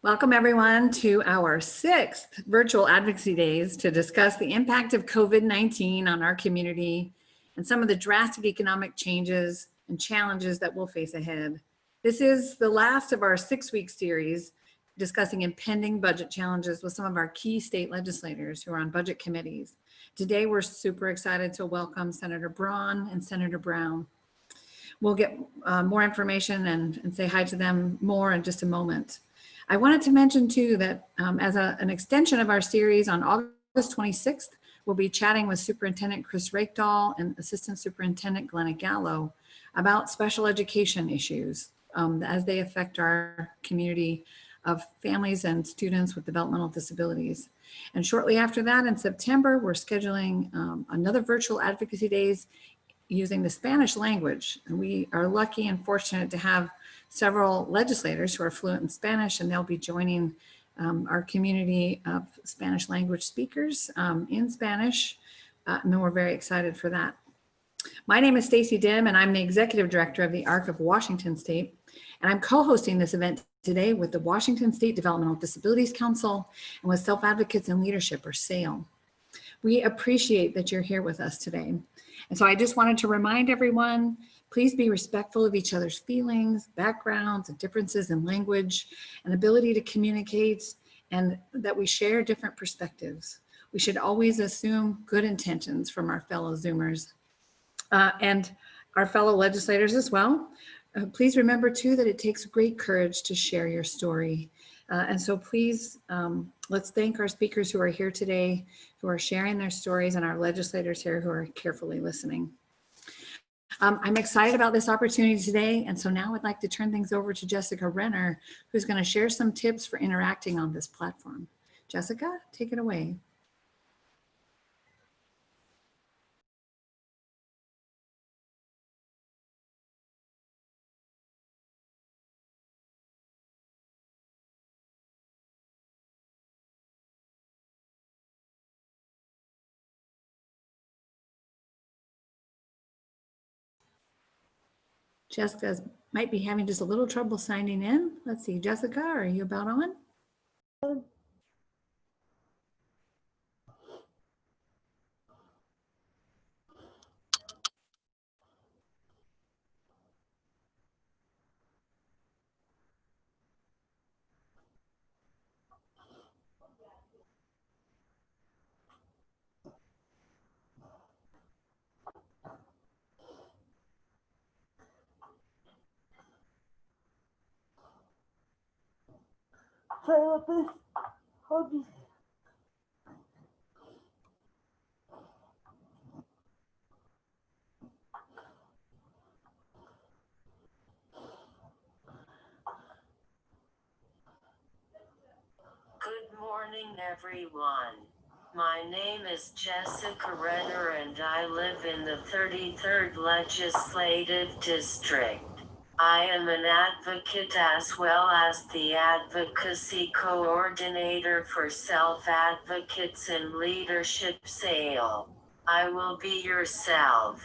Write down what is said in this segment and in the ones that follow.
Welcome everyone to our 6th Virtual Advocacy Days to discuss the impact of COVID-19 on our community and some of the drastic economic changes and challenges that we'll face ahead. This is the last of our 6-week series discussing impending budget challenges with some of our key state legislators who are on budget committees. Today, we're super excited to welcome Senator Braun and Senator Braun. We'll get more information and say hi to them more in just a moment. I wanted to mention too that as an extension of our series on August 26th, we'll be chatting with Superintendent Chris Rakedahl and Assistant Superintendent Glenna Gallo about special education issues as they affect our community of families and students with developmental disabilities. And shortly after that, in September, we're scheduling another Virtual Advocacy Days using the Spanish language. And we are lucky and fortunate to have several legislators who are fluent in Spanish, and they'll be joining our community of Spanish language speakers in Spanish, and we're very excited for that. My name is Stacy Dim, and I'm the Executive Director of the ARC of Washington State, and I'm co-hosting this event today with the Washington State Developmental Disabilities Council and with Self Advocates in Leadership, or SAIL. We appreciate that you're here with us today. And so I just wanted to remind everyone, please be respectful of each other's feelings, backgrounds, and differences in language and ability to communicate, and that we share different perspectives. We should always assume good intentions from our fellow Zoomers and our fellow legislators as well. Please remember too that it takes great courage to share your story. And so please, let's thank our speakers who are here today, who are sharing their stories, and our legislators here who are carefully listening. I'm excited about this opportunity today, and so now I'd like to turn things over to Jessica Renner, who's going to share some tips for interacting on this platform. Jessica, take it away. Jessica might be having just a little trouble signing in. Let's see, Jessica, are you about on? Good morning, everyone. My name is Jessica Renner and I live in the 33rd Legislative District. I am an advocate as well as the Advocacy Coordinator for Self Advocates in Leadership SAIL. I will be your self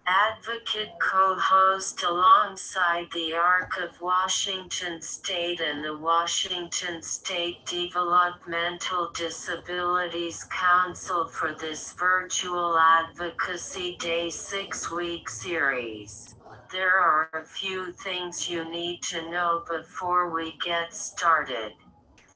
advocate co-host alongside the ARC of Washington State and the Washington State Developmental Disabilities Council for this Virtual Advocacy Day 6-week series. There are a few things you need to know before we get started.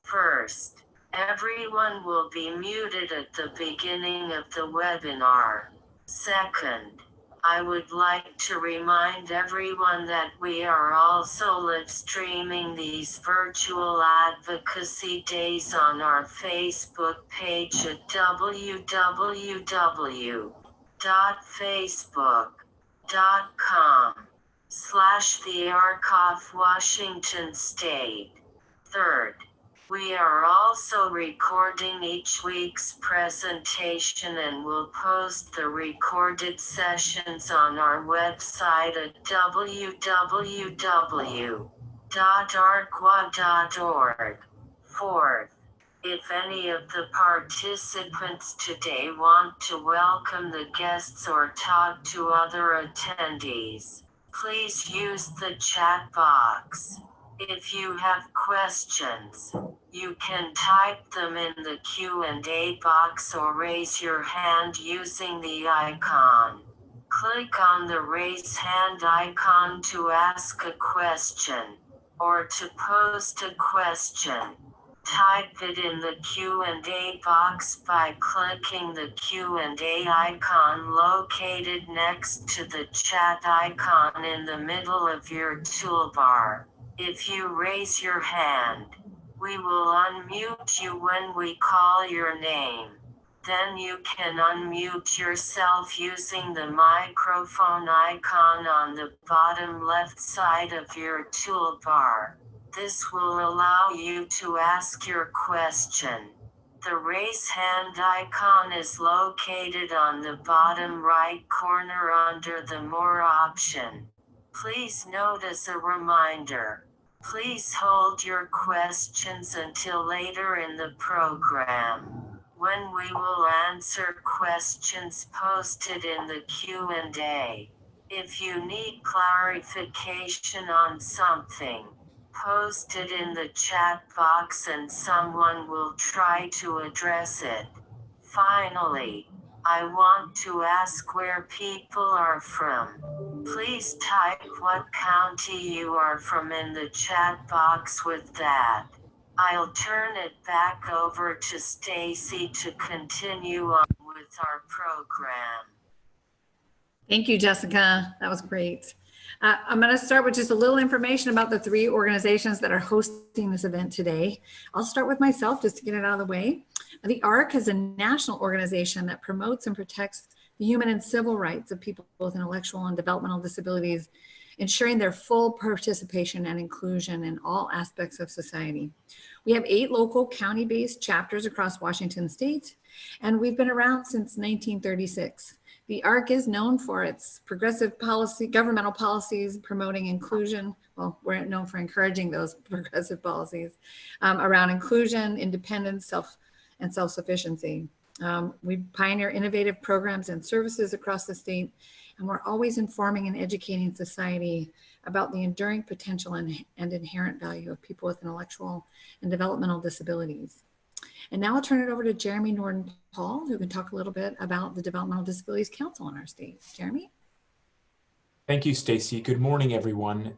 First, everyone will be muted at the beginning of the webinar. Second, I would like to remind everyone that we are also live streaming these virtual advocacy days on our Facebook page at www.facebook.com/thearc-of-Washington-State. Third, we are also recording each week's presentation and will post the recorded sessions on our website at www.arcwa.org. Fourth, if any of the participants today want to welcome the guests or talk to other attendees, please use the chat box. If you have questions, you can type them in the Q&A box or raise your hand using the icon. Click on the raise hand icon to ask a question, or to post a question. Type it in the Q&A box by clicking the Q&A icon located next to the chat icon in the middle of your toolbar. If you raise your hand, we will unmute you when we call your name. Then you can unmute yourself using the microphone icon on the bottom left side of your toolbar. This will allow you to ask your question. The raise hand icon is located on the bottom right corner under the More option. Please note as a reminder, please hold your questions until later in the program, when we will answer questions posted in the Q&A. If you need clarification on something, post it in the chat box and someone will try to address it. Finally, I want to ask where people are from. Please type what county you are from in the chat box with that. I'll turn it back over to Stacy to continue on with our program. Thank you, Jessica. That was great. I'm going to start with just a little information about the 3 organizations that are hosting this event today. I'll start with myself just to get it out of the way. The ARC is a national organization that promotes and protects the human and civil rights of people with intellectual and developmental disabilities, ensuring their full participation and inclusion in all aspects of society. We have 8 local county-based chapters across Washington state, and we've been around since 1936. The ARC is known for its progressive policy, governmental policies promoting inclusion. Well, we're known for encouraging those progressive policies around inclusion, independence, and self-sufficiency. We pioneer innovative programs and services across the state, and we're always informing and educating society about the enduring potential and inherent value of people with intellectual and developmental disabilities. And now I'll turn it over to Jeremy Norden-Paul, who can talk a little bit about the Developmental Disabilities Council in our state. Jeremy? Thank you, Stacy. Good morning, everyone.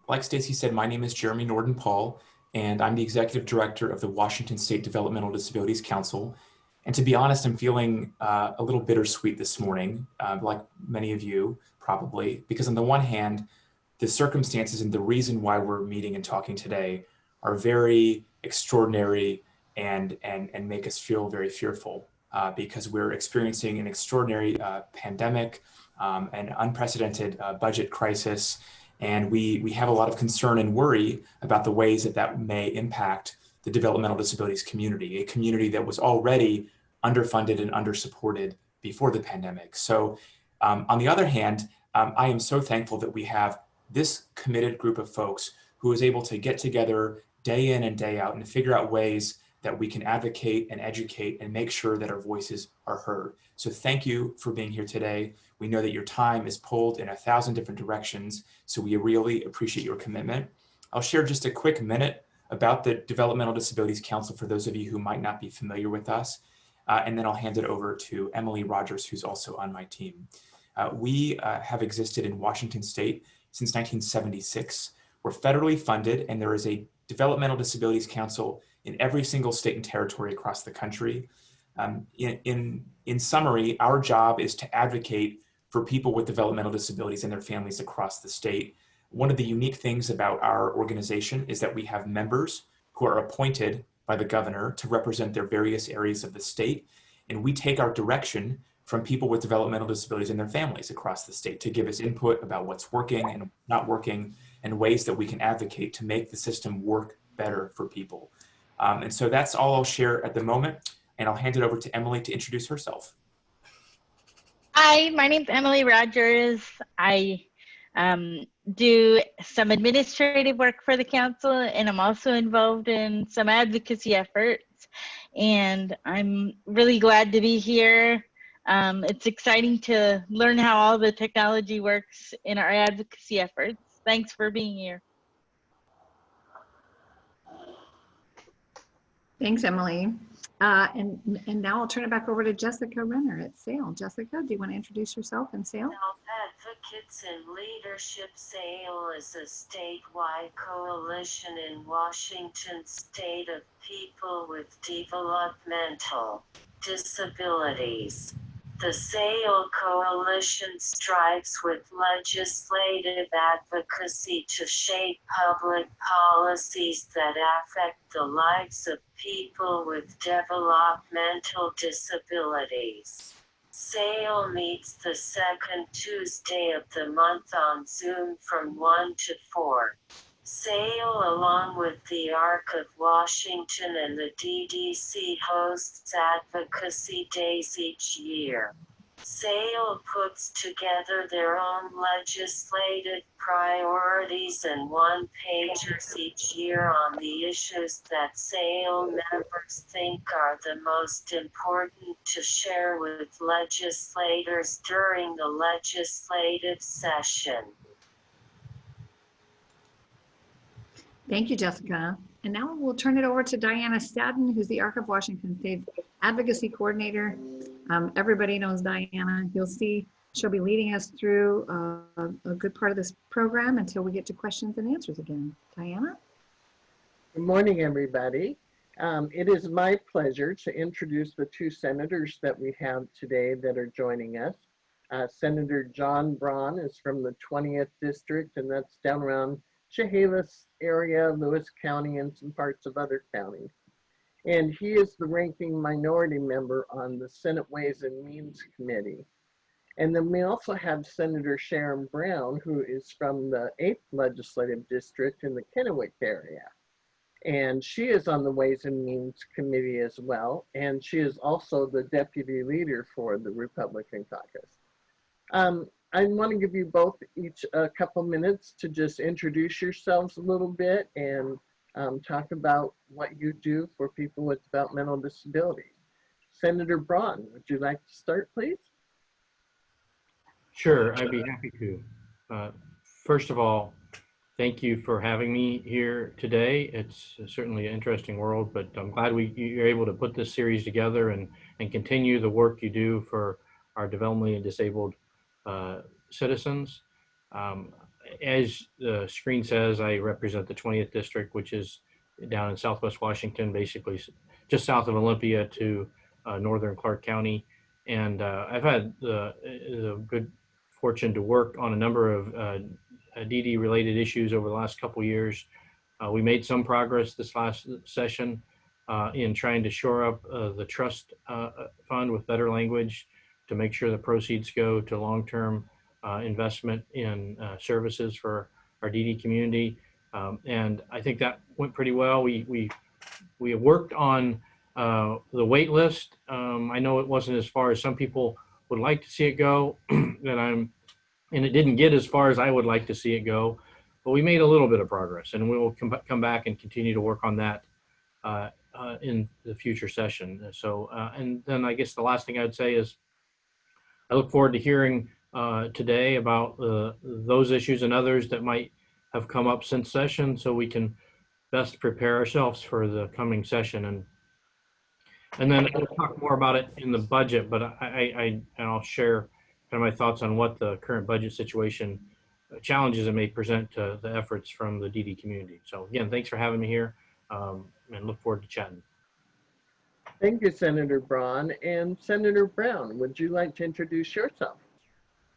Like Stacy said, my name is Jeremy Norden-Paul, and I'm the Executive Director of the Washington State Developmental Disabilities Council. And to be honest, I'm feeling a little bittersweet this morning, like many of you probably, because on the one hand, the circumstances and the reason why we're meeting and talking today are very extraordinary and make us feel very fearful because we're experiencing an extraordinary pandemic, an unprecedented budget crisis, and we have a lot of concern and worry about the ways that may impact the developmental disabilities community, a community that was already underfunded and undersupported before the pandemic. So on the other hand, I am so thankful that we have this committed group of folks who is able to get together day in and day out and figure out ways that we can advocate and educate and make sure that our voices are heard. So thank you for being here today. We know that your time is pulled in 1,000 different directions, so we really appreciate your commitment. I'll share just a quick minute about the Developmental Disabilities Council for those of you who might not be familiar with us, and then I'll hand it over to Emily Rogers, who's also on my team. We have existed in Washington State since 1976. We're federally funded, and there is a Developmental Disabilities Council in every single state and territory across the country. In summary, our job is to advocate for people with developmental disabilities and their families across the state. One of the unique things about our organization is that we have members who are appointed by the governor to represent their various areas of the state. And we take our direction from people with developmental disabilities and their families across the state to give us input about what's working and not working and ways that we can advocate to make the system work better for people. And so that's all I'll share at the moment. And I'll hand it over to Emily to introduce herself. Hi, my name's Emily Rogers. I do some administrative work for the council, and I'm also involved in some advocacy efforts. And I'm really glad to be here. It's exciting to learn how all the technology works in our advocacy efforts. Thanks for being here. Thanks, Emily. And now I'll turn it back over to Jessica Renner at SAIL. Jessica, do you want to introduce yourself and SAIL? Advocates in Leadership. SAIL is a statewide coalition in Washington state of people with developmental disabilities. The SAIL coalition strives with legislative advocacy to shape public policies that affect the lives of people with developmental disabilities. SAIL meets the second Tuesday of the month on Zoom from 1 to 4. SAIL, along with the ARC of Washington and the DDC, hosts advocacy days each year. SAIL puts together their own legislative priorities and one-pagers each year on the issues that SAIL members think are the most important to share with legislators during the legislative session. Thank you, Jessica. And now we'll turn it over to Diana Stadden, who's the ARC of Washington State Advocacy Coordinator. Everybody knows Diana. You'll see she'll be leading us through a good part of this program until we get to questions and answers again. Diana? Good morning, everybody. It is my pleasure to introduce the two senators that we have today that are joining us. Senator John Braun is from the 20th District, and that's down around Chehalis area, Lewis County, and some parts of other counties. And he is the ranking minority member on the Senate Ways and Means Committee. And then we also have Senator Sharon Braun, who is from the 8th Legislative District in the Kennewick area. And she is on the Ways and Means Committee as well. And she is also the deputy leader for the Republican caucus. I want to give you both each a couple minutes to just introduce yourselves a little bit and talk about what you do for people with developmental disabilities. Senator Braun, would you like to start, please? Sure, I'd be happy to. First of all, thank you for having me here today. It's certainly an interesting world, but I'm glad you're able to put this series together and continue the work you do for our developmentally disabled citizens. As the screen says, I represent the 20th District, which is down in Southwest Washington, basically just south of Olympia to northern Clark County. And I've had the good fortune to work on a number of DD related issues over the last couple years. We made some progress this last session in trying to shore up the trust fund with better language to make sure the proceeds go to long-term investment in services for our DD community. And I think that went pretty well. We have worked on the wait list. I know it wasn't as far as some people would like to see it go, and it didn't get as far as I would like to see it go, but we made a little bit of progress, and we will come back and continue to work on that in the future session. So, and then I guess the last thing I'd say is I look forward to hearing today about those issues and others that might have come up since session, so we can best prepare ourselves for the coming session. And then we'll talk more about it in the budget, but I'll share kind of my thoughts on what the current budget situation challenges it may present to the efforts from the DD community. So again, thanks for having me here, and look forward to chatting. Thank you, Senator Braun. And Senator Braun, would you like to introduce yourself?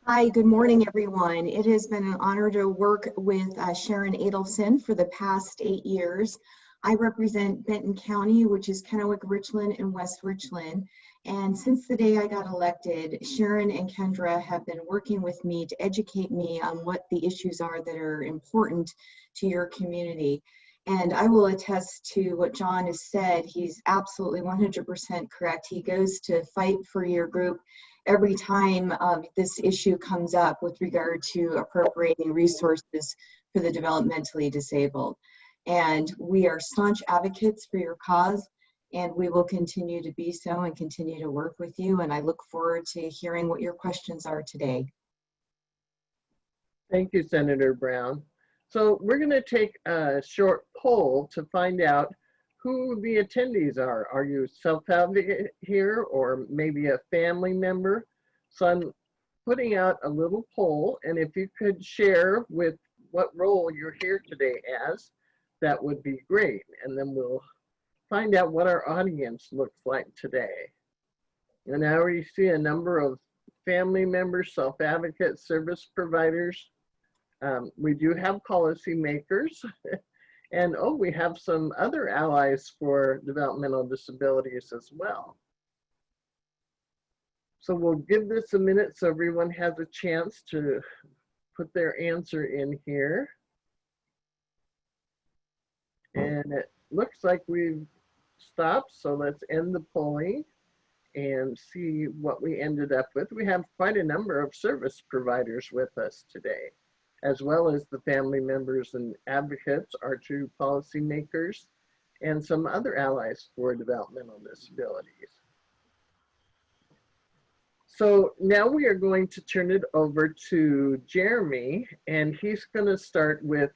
Hi, good morning, everyone. It has been an honor to work with Sharon Adelson for the past 8 years. I represent Benton County, which is Kennewick, Richland, and West Richland. And since the day I got elected, Sharon and Kendra have been working with me to educate me on what the issues are that are important to your community. And I will attest to what John has said. He's absolutely 100% correct. He goes to fight for your group every time this issue comes up with regard to appropriating resources for the developmentally disabled. And we are staunch advocates for your cause, and we will continue to be so and continue to work with you. And I look forward to hearing what your questions are today. Thank you, Senator Braun. So we're going to take a short poll to find out who the attendees are. Are you self-advocate here or maybe a family member? So I'm putting out a little poll, and if you could share with what role you're here today as, that would be great. And then we'll find out what our audience looks like today. And I already see a number of family members, self-advocates, service providers. We do have policymakers. And oh, we have some other allies for developmental disabilities as well. So we'll give this a minute so everyone has a chance to put their answer in here. And it looks like we've stopped, so let's end the polling and see what we ended up with. We have quite a number of service providers with us today, as well as the family members and advocates, our two policymakers, and some other allies for developmental disabilities. So now we are going to turn it over to Jeremy, and he's going to start with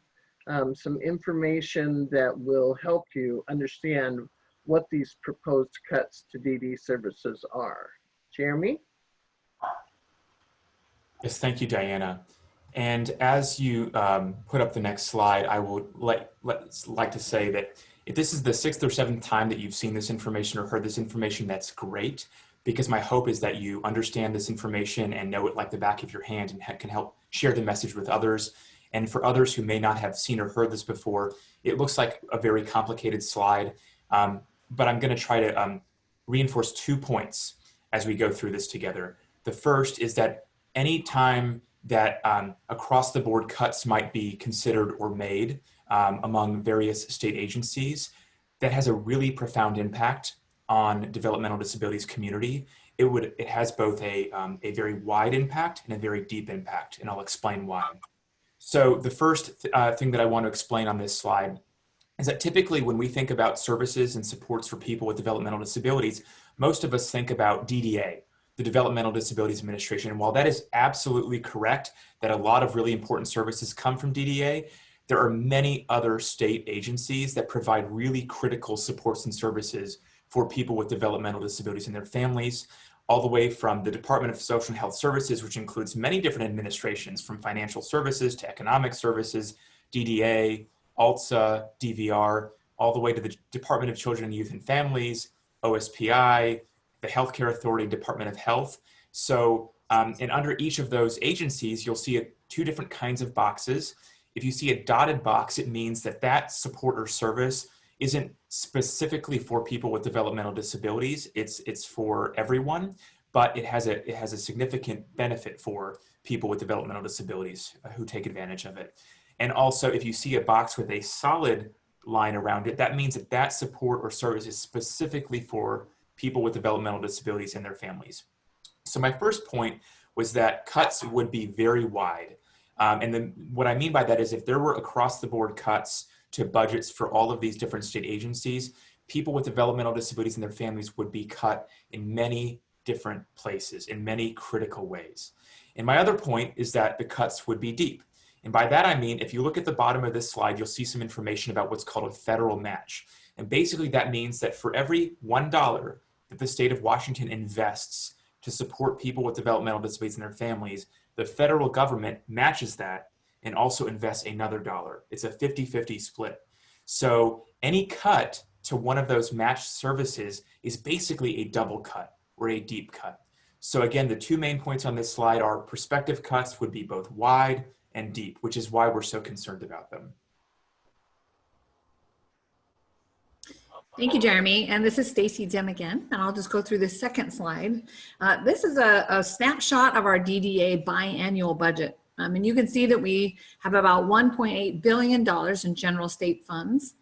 some information that will help you understand what these proposed cuts to DD services are. Jeremy? Yes, thank you, Diana. And as you put up the next slide, I would like to say that if this is the 6th or 7th time that you've seen this information or heard this information, that's great, because my hope is that you understand this information and know it like the back of your hand and can help share the message with others. And for others who may not have seen or heard this before, it looks like a very complicated slide, but I'm going to try to reinforce 2 points as we go through this together. The first is that any time that across the board cuts might be considered or made among various state agencies, that has a really profound impact on developmental disabilities community. It has both a very wide impact and a very deep impact, and I'll explain why. So the first thing that I want to explain on this slide is that typically when we think about services and supports for people with developmental disabilities, most of us think about DDA, the Developmental Disabilities Administration. And while that is absolutely correct, that a lot of really important services come from DDA, there are many other state agencies that provide really critical supports and services for people with developmental disabilities and their families, all the way from the Department of Social and Health Services, which includes many different administrations, from financial services to economic services, DDA, ALTSA, DVR, all the way to the Department of Children, Youth and Families, OSPI, the Healthcare Authority, Department of Health. So, and under each of those agencies, you'll see two different kinds of boxes. If you see a dotted box, it means that that support or service isn't specifically for people with developmental disabilities. It's for everyone, but it has a significant benefit for people with developmental disabilities who take advantage of it. And also, if you see a box with a solid line around it, that means that that support or service is specifically for people with developmental disabilities and their families. So my first point was that cuts would be very wide. And then what I mean by that is if there were across the board cuts to budgets for all of these different state agencies, people with developmental disabilities and their families would be cut in many different places, in many critical ways. And my other point is that the cuts would be deep. And by that I mean, if you look at the bottom of this slide, you'll see some information about what's called a federal match. And basically that means that for every $1 that the state of Washington invests to support people with developmental disabilities and their families, the federal government matches that and also invests another $1. It's a 50-50 split. So any cut to one of those matched services is basically a double cut or a deep cut. So again, the two main points on this slide are prospective cuts would be both wide and deep, which is why we're so concerned about them. Thank you, Jeremy. And this is Stacy Dim again, and I'll just go through the second slide. This is a snapshot of our DDA biannual budget. And you can see that we have about $1.8 billion in general state funds.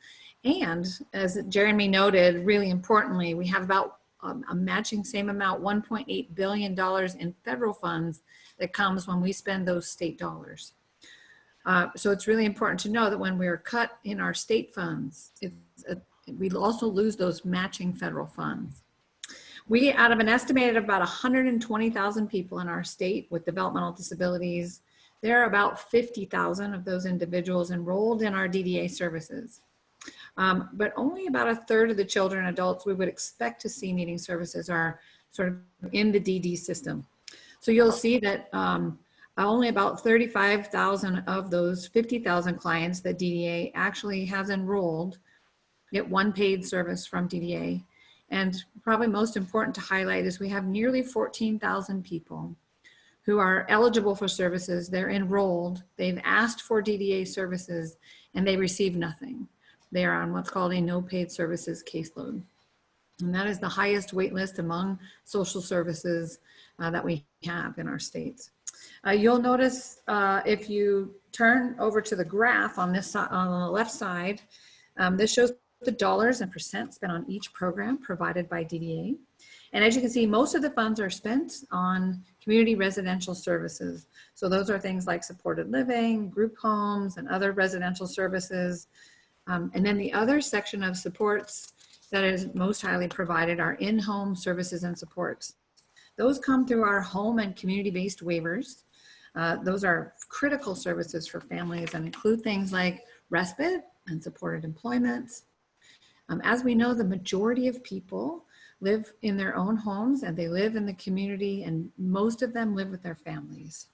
And as Jeremy noted, really importantly, we have about a matching same amount, $1.8 billion in federal funds that comes when we spend those state dollars. So it's really important to know that when we're cut in our state funds, we also lose those matching federal funds. We, out of an estimated about 120,000 people in our state with developmental disabilities, there are about 50,000 of those individuals enrolled in our DDA services. But only about a third of the children and adults we would expect to see needing services are sort of in the DD system. So you'll see that only about 35,000 of those 50,000 clients that DDA actually has enrolled get one paid service from DDA. And probably most important to highlight is we have nearly 14,000 people who are eligible for services. They're enrolled, they've asked for DDA services, and they receive nothing. They are on what's called a no paid services caseload. And that is the highest wait list among social services that we have in our states. You'll notice if you turn over to the graph on this on the left side, this shows the dollars and percent spent on each program provided by DDA. And as you can see, most of the funds are spent on community residential services. So those are things like supported living, group homes, and other residential services. And then the other section of supports that is most highly provided are in-home services and supports. Those come through our home and community-based waivers. Those are critical services for families and include things like respite and supported employment. As we know, the majority of people live in their own homes and they live in the community, and most of them live with their families.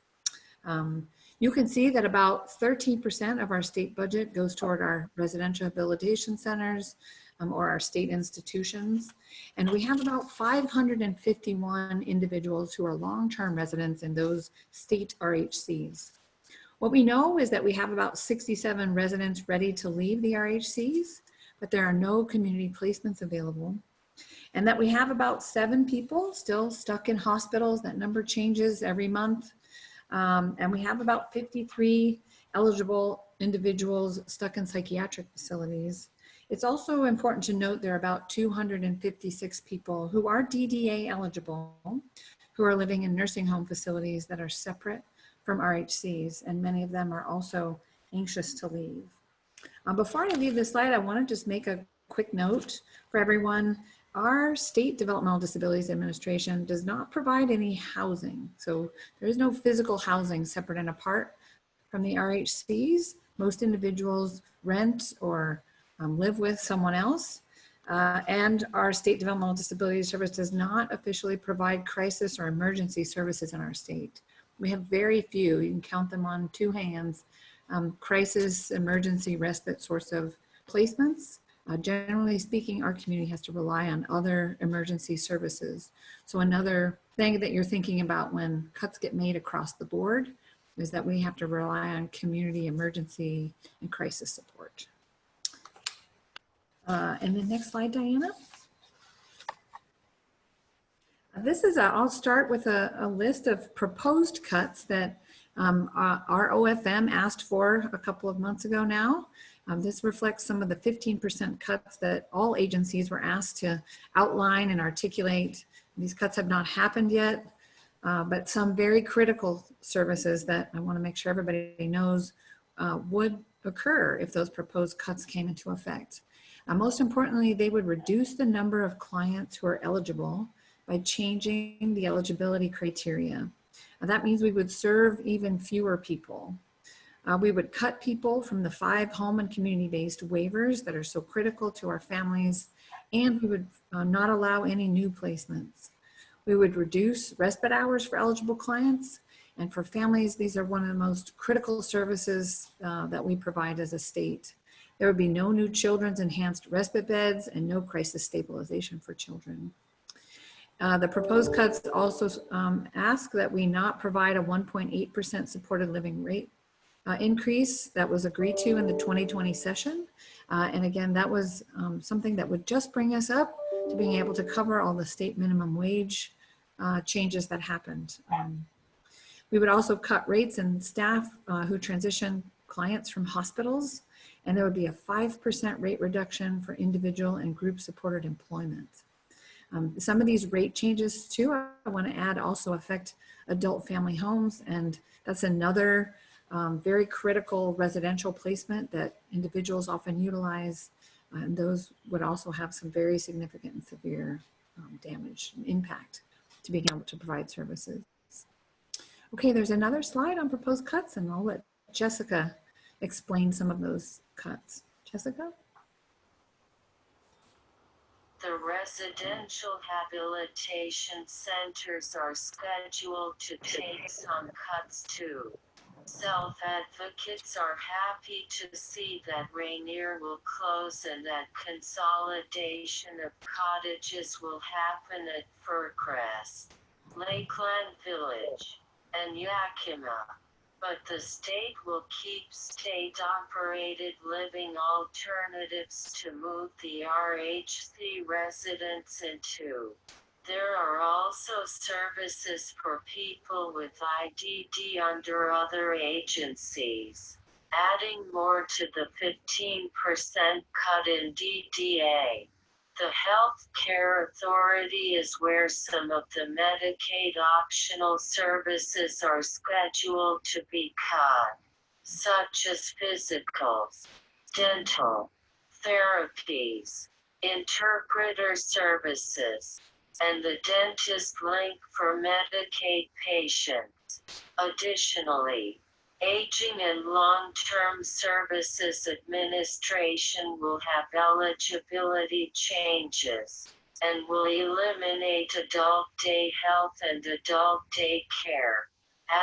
You can see that about 13% of our state budget goes toward our residential rehabilitation centers or our state institutions. And we have about 551 individuals who are long-term residents in those state RHCs. What we know is that we have about 67 residents ready to leave the RHCs, but there are no community placements available. And that we have about 7 people still stuck in hospitals. That number changes every month. And we have about 53 eligible individuals stuck in psychiatric facilities. It's also important to note there are about 256 people who are DDA eligible, who are living in nursing home facilities that are separate from RHCs, and many of them are also anxious to leave. Before I leave this slide, I want to just make a quick note for everyone. Our State Developmental Disabilities Administration does not provide any housing. So there is no physical housing separate and apart from the RHCs. Most individuals rent or live with someone else. And our State Developmental Disability Service does not officially provide crisis or emergency services in our state. We have very few, you can count them on 2 hands, crisis, emergency, respite sorts of placements. Generally speaking, our community has to rely on other emergency services. So another thing that you're thinking about when cuts get made across the board is that we have to rely on community emergency and crisis support. And the next slide, Diana. This is, I'll start with a list of proposed cuts that our OFM asked for a couple of months ago now. This reflects some of the 15% cuts that all agencies were asked to outline and articulate. These cuts have not happened yet, but some very critical services that I want to make sure everybody knows would occur if those proposed cuts came into effect. Most importantly, they would reduce the number of clients who are eligible by changing the eligibility criteria. That means we would serve even fewer people. We would cut people from the 5 home and community-based waivers that are so critical to our families, and we would not allow any new placements. We would reduce respite hours for eligible clients, and for families, these are one of the most critical services that we provide as a state. There would be no new children's enhanced respite beds and no crisis stabilization for children. The proposed cuts also ask that we not provide a 1.8% supported living rate increase that was agreed to in the 2020 session. And again, that was something that would just bring us up to being able to cover all the state minimum wage changes that happened. We would also cut rates and staff who transition clients from hospitals, and there would be a 5% rate reduction for individual and group supported employment. Some of these rate changes too, I want to add, also affect adult family homes, and that's another very critical residential placement that individuals often utilize, and those would also have some very significant and severe damage and impact to being able to provide services. Okay, there's another slide on proposed cuts, and I'll let Jessica explain some of those cuts. Jessica? The residential habilitation centers are scheduled to take some cuts too. Self-advocates are happy to see that Rainier will close and that consolidation of cottages will happen at Fircrest, Lakeland Village, and Yakima. But the state will keep state-operated living alternatives to move the RHC residents into. There are also services for people with IDD under other agencies, adding more to the 15% cut in DDA. The Health Care Authority is where some of the Medicaid optional services are scheduled to be cut, such as physicals, dental, therapies, interpreter services, and the dentist link for Medicaid patients. Additionally, Aging and Long-Term Services Administration will have eligibility changes and will eliminate adult day health and adult day care,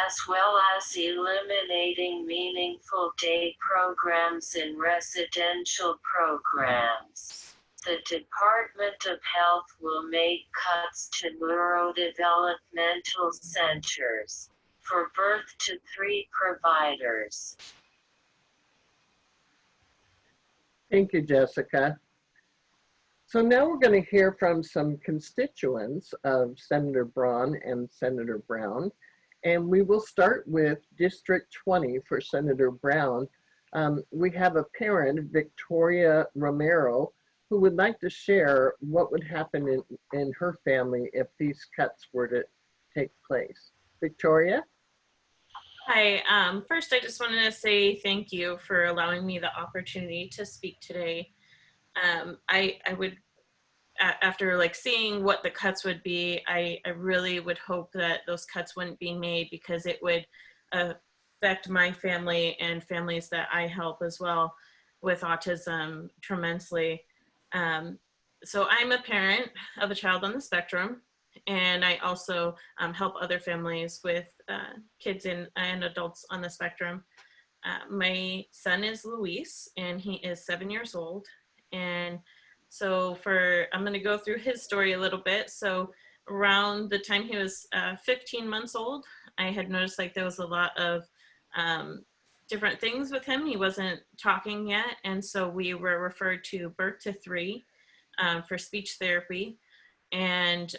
as well as eliminating meaningful day programs in residential programs. The Department of Health will make cuts to neurodevelopmental centers for birth to 3 providers. Thank you, Jessica. So now we're going to hear from some constituents of Senator Braun and Senator Brown. And we will start with District 20 for Senator Brown. We have a parent, Victoria Romero, who would like to share what would happen in her family if these cuts were to take place. Victoria? Hi, first I just wanted to say thank you for allowing me the opportunity to speak today. I would, after like seeing what the cuts would be, I really would hope that those cuts wouldn't be made because it would affect my family and families that I help as well with autism tremendously. So I'm a parent of a child on the spectrum, and I also help other families with kids and adults on the spectrum. My son is Luis, and he is 7 years old. And so I'm going to go through his story a little bit. So around the time he was 15 months old, I had noticed like there was a lot of different things with him. He wasn't talking yet. And so we were referred to birth to 3 for speech therapy. And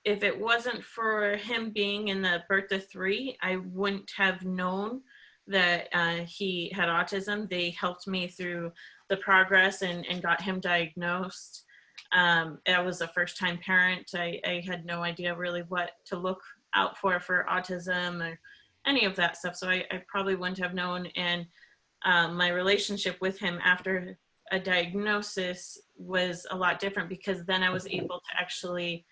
if it wasn't for him being in the birth to 3, I wouldn't have known that he had autism. They helped me through the progress and got him diagnosed. I was a first-time parent. I had no idea really what to look out for autism or any of that stuff. So I probably wouldn't have known. And my relationship with him after a diagnosis was a lot different because then I was able to actually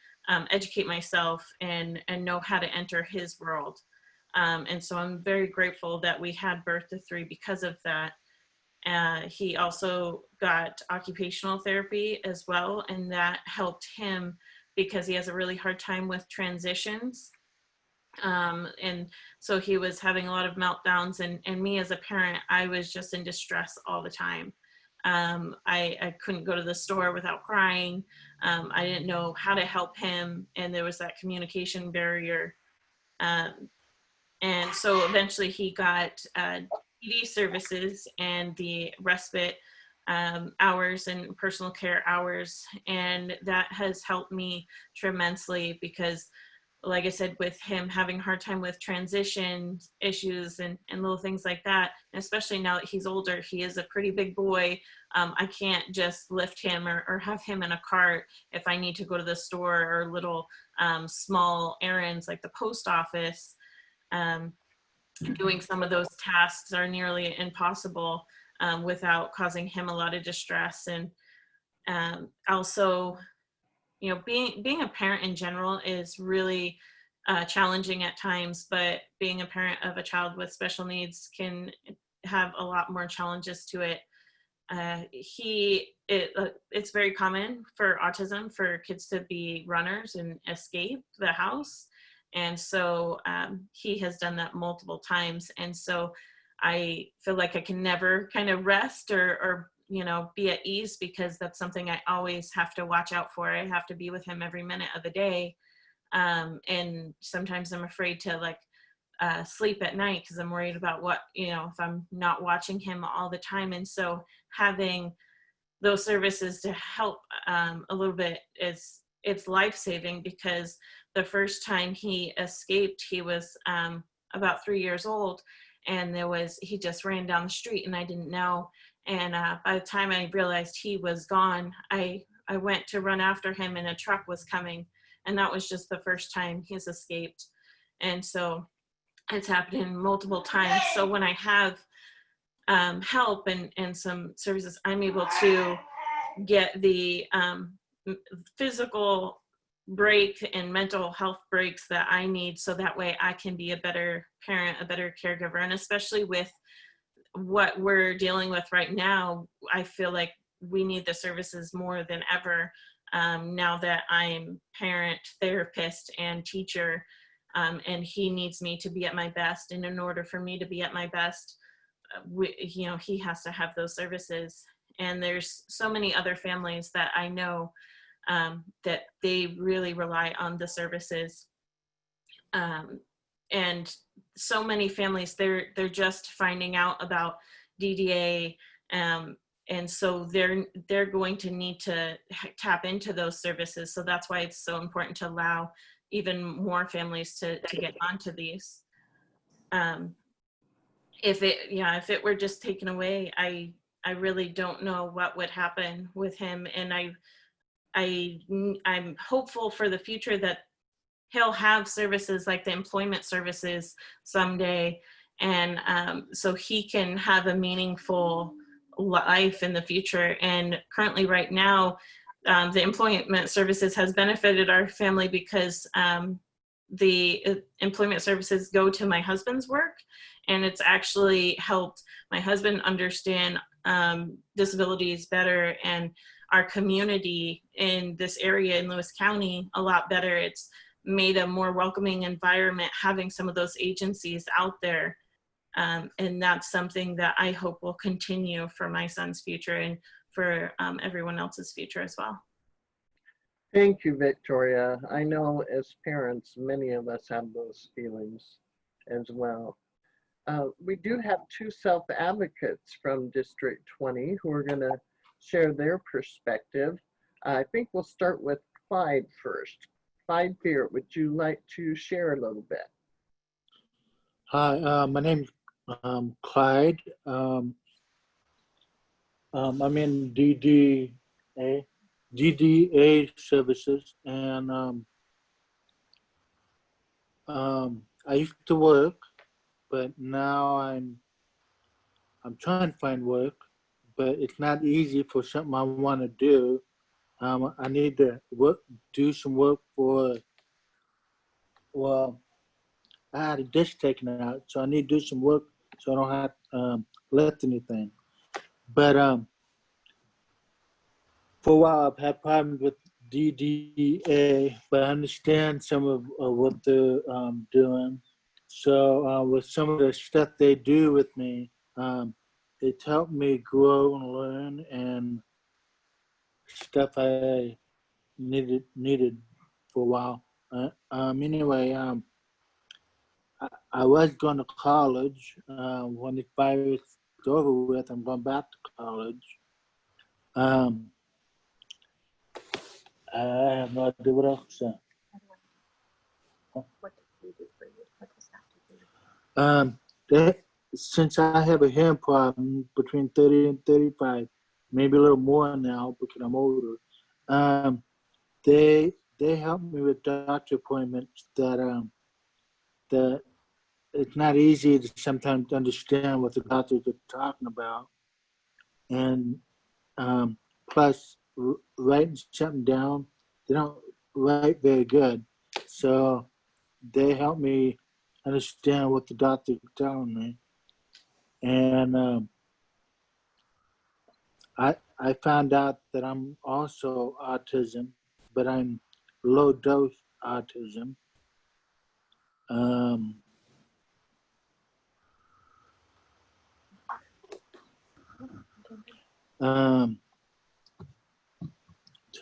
educate myself and know how to enter his world. And so I'm very grateful that we had birth to 3 because of that. He also got occupational therapy as well, and that helped him because he has a really hard time with transitions. And so he was having a lot of meltdowns, and me as a parent, I was just in distress all the time. I couldn't go to the store without crying. I didn't know how to help him, and there was that communication barrier. And so eventually he got PD services and the respite hours and personal care hours, and that has helped me tremendously because, like I said, with him having a hard time with transition issues and little things like that, and especially now that he's older, he is a pretty big boy. I can't just lift him or have him in a cart if I need to go to the store or little small errands like the post office. Doing some of those tasks are nearly impossible without causing him a lot of distress. And also, you know, being a parent in general is really challenging at times, but being a parent of a child with special needs can have a lot more challenges to it. it's very common for autism for kids to be runners and escape the house. And so he has done that multiple times. And so I feel like I can never kind of rest or be at ease, because that's something I always have to watch out for. I have to be with him every minute of the day. And sometimes I'm afraid to sleep at night because I'm worried about what, if I'm not watching him all the time. And so having those services to help a little bit, it's life-saving, because the first time he escaped, he was about 3 years old, and he just ran down the street and I didn't know. And by the time I realized he was gone, I went to run after him and a truck was coming. And that was just the first time he's escaped. And so it's happened multiple times. So when I have help and some services, I'm able to get the physical break and mental health breaks that I need, so that way I can be a better parent, a better caregiver. And especially with what we're dealing with right now, I feel like we need the services more than ever, now that I'm parent, therapist, and teacher, and he needs me to be at my best. And in order for me to be at my best, he has to have those services. And there's so many other families that I know that they really rely on the services. And so many families, they're just finding out about DDA, and so they're going to need to tap into those services. So that's why it's so important to allow even more families to get onto these. If it were just taken away, I really don't know what would happen with him. And I'm hopeful for the future that he'll have services like the employment services someday, and so he can have a meaningful life in the future. And currently right now, the employment services has benefited our family because the employment services go to my husband's work, and it's actually helped my husband understand disabilities better, and our community in this area in Lewis County a lot better. It's made a more welcoming environment having some of those agencies out there. And that's something that I hope will continue for my son's future and for everyone else's future as well. Thank you, Victoria. I know as parents, many of us have those feelings as well. We do have two self-advocates from District 20 who are going to share their perspective. I think we'll start with Clyde first. Clyde Beard, would you like to share a little bit? Hi, my name's Clyde. I'm in DDA services, and I used to work, but now I'm trying to find work, but it's not easy for something I want to do. I need to do some work I had a disc taken out, so I need to do some work so I don't have to lift anything. But for a while, I've had problems with DDA, but I understand some of what they're doing. So with some of the stuff they do with me, it's helped me grow and learn, and stuff I needed for a while. Anyway, I was going to college. When the virus is over with, I'm going back to college. I have no idea what else to say. What did we do for you? What does that do? Since I have a hearing problem between 30 and 35, maybe a little more now because I'm older, they help me with doctor appointments that it's not easy to sometimes understand what the doctors are talking about. And plus, writing something down, they don't write very good. So they help me understand what the doctor is telling me. And I found out that I'm also autism, but I'm low dose autism. Trying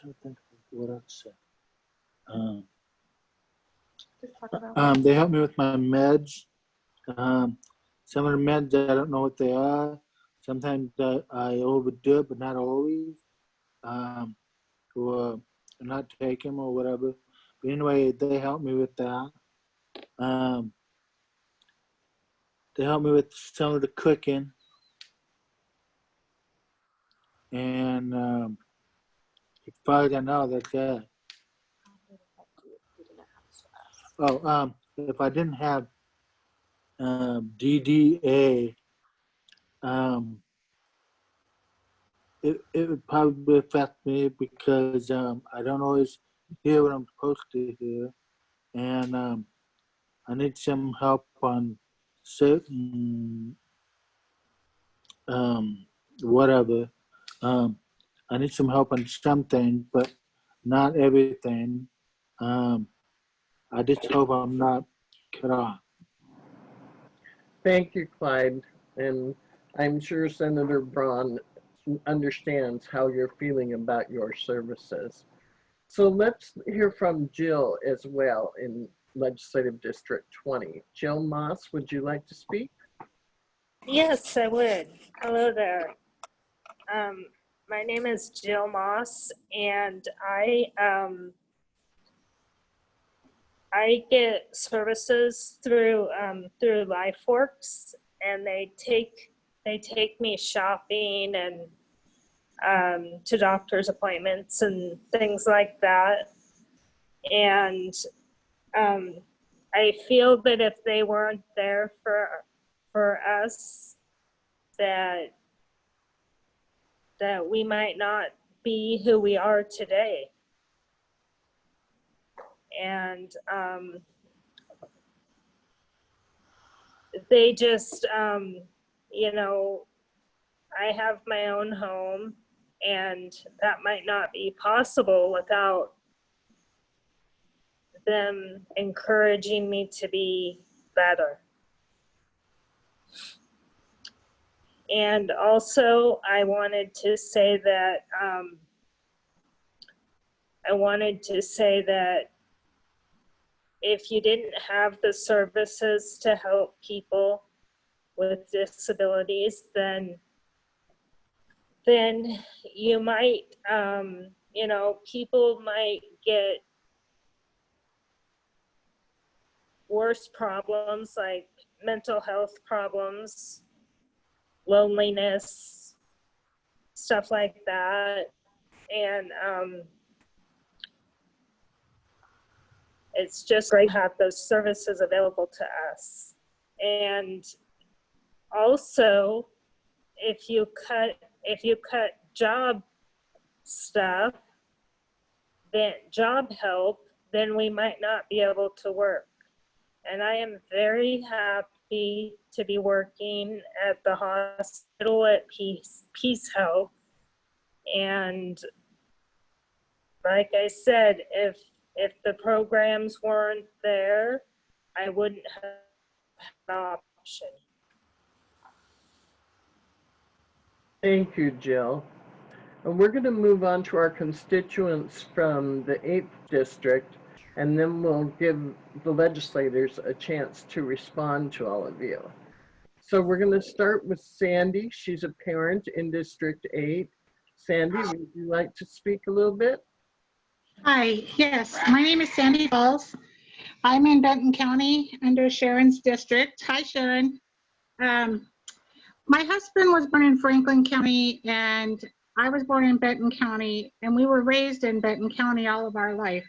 to think of what else to say. They help me with my meds. Some of the meds, I don't know what they are. Sometimes I overdo it, but not always. Or not take them or whatever. But anyway, they help me with that. They help me with some of the cooking. And as far as I know, that's it. Oh, if I didn't have DDA, it would probably affect me because I don't always hear what I'm supposed to hear, and I need some help on certain whatever. I need some help on something, but not everything. I just hope I'm not cut off. Thank you, Clyde. And I'm sure Senator Braun understands how you're feeling about your services. So let's hear from Jill as well in Legislative District 20. Jill Moss, would you like to speak? Yes, I would. Hello there. My name is Jill Moss, and I get services through LifeWorks, and they take me shopping and to doctor's appointments and things like that. And I feel that if they weren't there for us, that we might not be who we are today. And they just, you know, I have my own home, and that might not be possible without them encouraging me to be better. And also, I wanted to say that if you didn't have the services to help people with disabilities, then you might, you know, people might get worse problems like mental health problems, loneliness, stuff like that. And it's just great to have those services available to us. And also, if you cut job stuff, then job help, then we might not be able to work. And I am very happy to be working at the hospital at Peace Health. And like I said, if the programs weren't there, I wouldn't have an option. Thank you, Jill. And we're going to move on to our constituents from the 8th district, and then we'll give the legislators a chance to respond to all of you. So we're going to start with Sandy. She's a parent in District 8. Sandy, would you like to speak a little bit? Hi, yes, my name is Sandy Falls. I'm in Benton County under Sharon's district. Hi, Sharon. My husband was born in Franklin County, and I was born in Benton County, and we were raised in Benton County all of our life.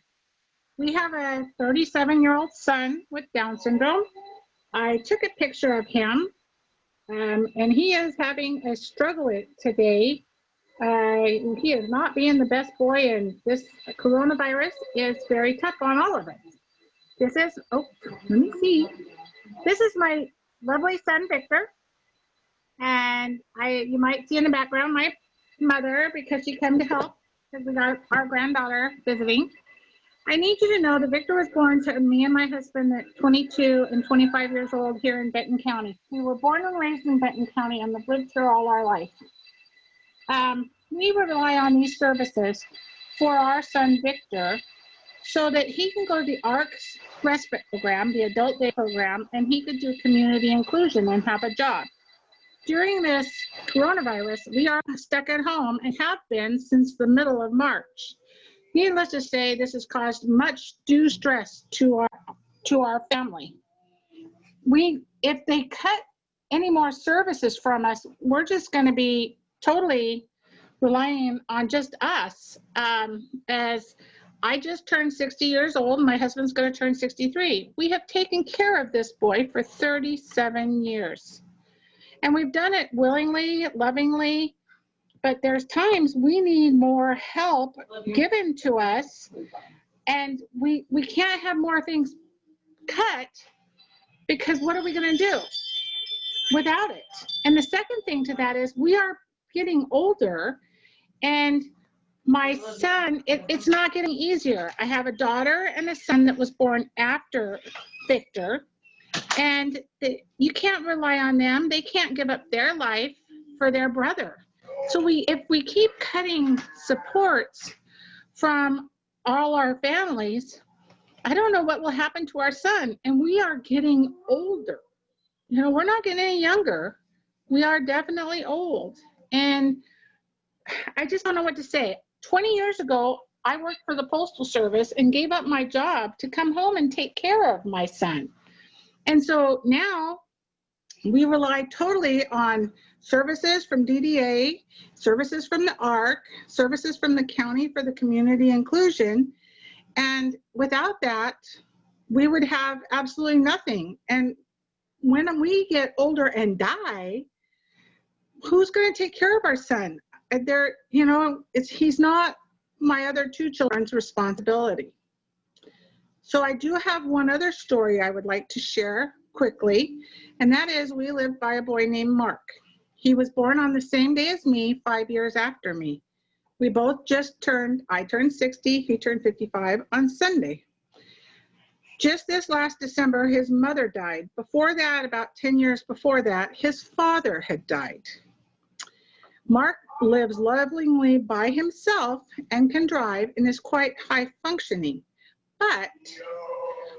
We have a 37-year-old son with Down syndrome. I took a picture of him, and he is having a struggle today. He is not being the best boy, and this coronavirus is very tough on all of us. This is, oh, let me see. This is my lovely son, Victor. And you might see in the background my mother, because she came to help, because we got our granddaughter visiting. I need you to know that Victor was born to me and my husband at 22 and 25 years old here in Benton County. We were born and raised in Benton County and have lived here all our life. We rely on these services for our son Victor so that he can go to the ARCS respite program, the adult day program, and he could do community inclusion and have a job. During this coronavirus, we are stuck at home and have been since the middle of March. Needless to say, this has caused much due stress to our family. If they cut any more services from us, we're just going to be totally relying on just us. As I just turned 60 years old, my husband's going to turn 63. We have taken care of this boy for 37 years. And we've done it willingly, lovingly, but there's times we need more help given to us, and we can't have more things cut, because what are we going to do without it? And the second thing to that is we are getting older, and my son, it's not getting easier. I have a daughter and a son that was born after Victor, and you can't rely on them. They can't give up their life for their brother. So if we keep cutting supports from all our families, I don't know what will happen to our son. And we are getting older. You know, we're not getting any younger. We are definitely old. And I just don't know what to say. 20 years ago, I worked for the Postal Service and gave up my job to come home and take care of my son. And so now we rely totally on services from DDA, services from the ARC, services from the county for the community inclusion. And without that, we would have absolutely nothing. And when we get older and die, who's going to take care of our son? He's not my other two children's responsibility. So I do have one other story I would like to share quickly, and that is we lived by a boy named Mark. He was born on the same day as me, 5 years after me. We both I turned 60, he turned 55 on Sunday. Just this last December, his mother died. Before that, about 10 years before that, his father had died. Mark lives lovingly by himself and can drive and is quite high functioning. But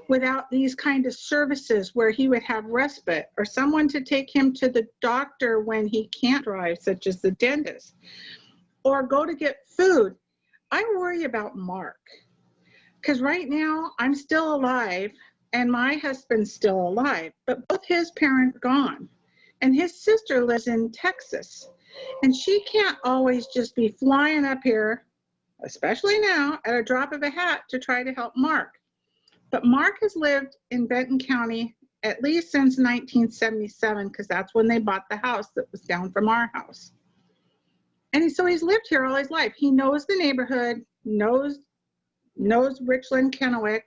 without these kind of services where he would have respite or someone to take him to the doctor when he can't drive, such as the dentist, or go to get food, I worry about Mark. Because right now I'm still alive and my husband's still alive, but both his parents are gone. And his sister lives in Texas. And she can't always just be flying up here, especially now, at a drop of a hat to try to help Mark. But Mark has lived in Benton County at least since 1977, because that's when they bought the house that was down from our house. And so he's lived here all his life. He knows the neighborhood, knows Richland, Kennewick,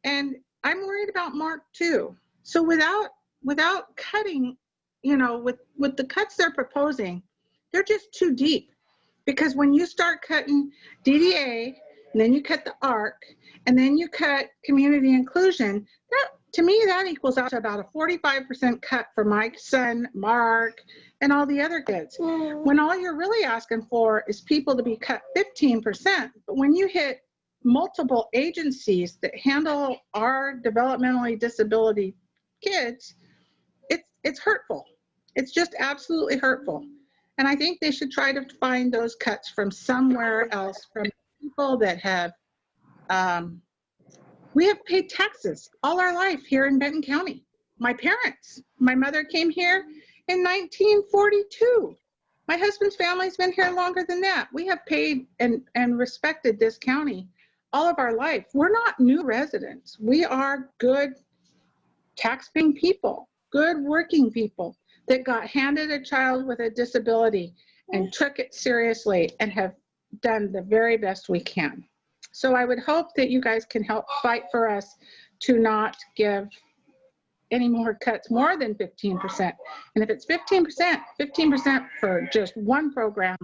and I'm worried about Mark too. So without cutting, with the cuts they're proposing, they're just too deep. Because when you start cutting DDA, and then you cut the ARC, and then you cut community inclusion, to me, that equals out to about a 45% cut for my son, Mark, and all the other kids. When all you're really asking for is people to be cut 15%. But when you hit multiple agencies that handle our developmentally disability kids, it's hurtful. It's just absolutely hurtful. And I think they should try to find those cuts from somewhere else, from people that have, we have paid taxes all our life here in Benton County. My mother came here in 1942. My husband's family's been here longer than that. We have paid and respected this county all of our life. We're not new residents. We are good tax-paying people, good working people that got handed a child with a disability and took it seriously and have done the very best we can. So I would hope that you guys can help fight for us to not give any more cuts more than 15%. And if it's 15% for just one program,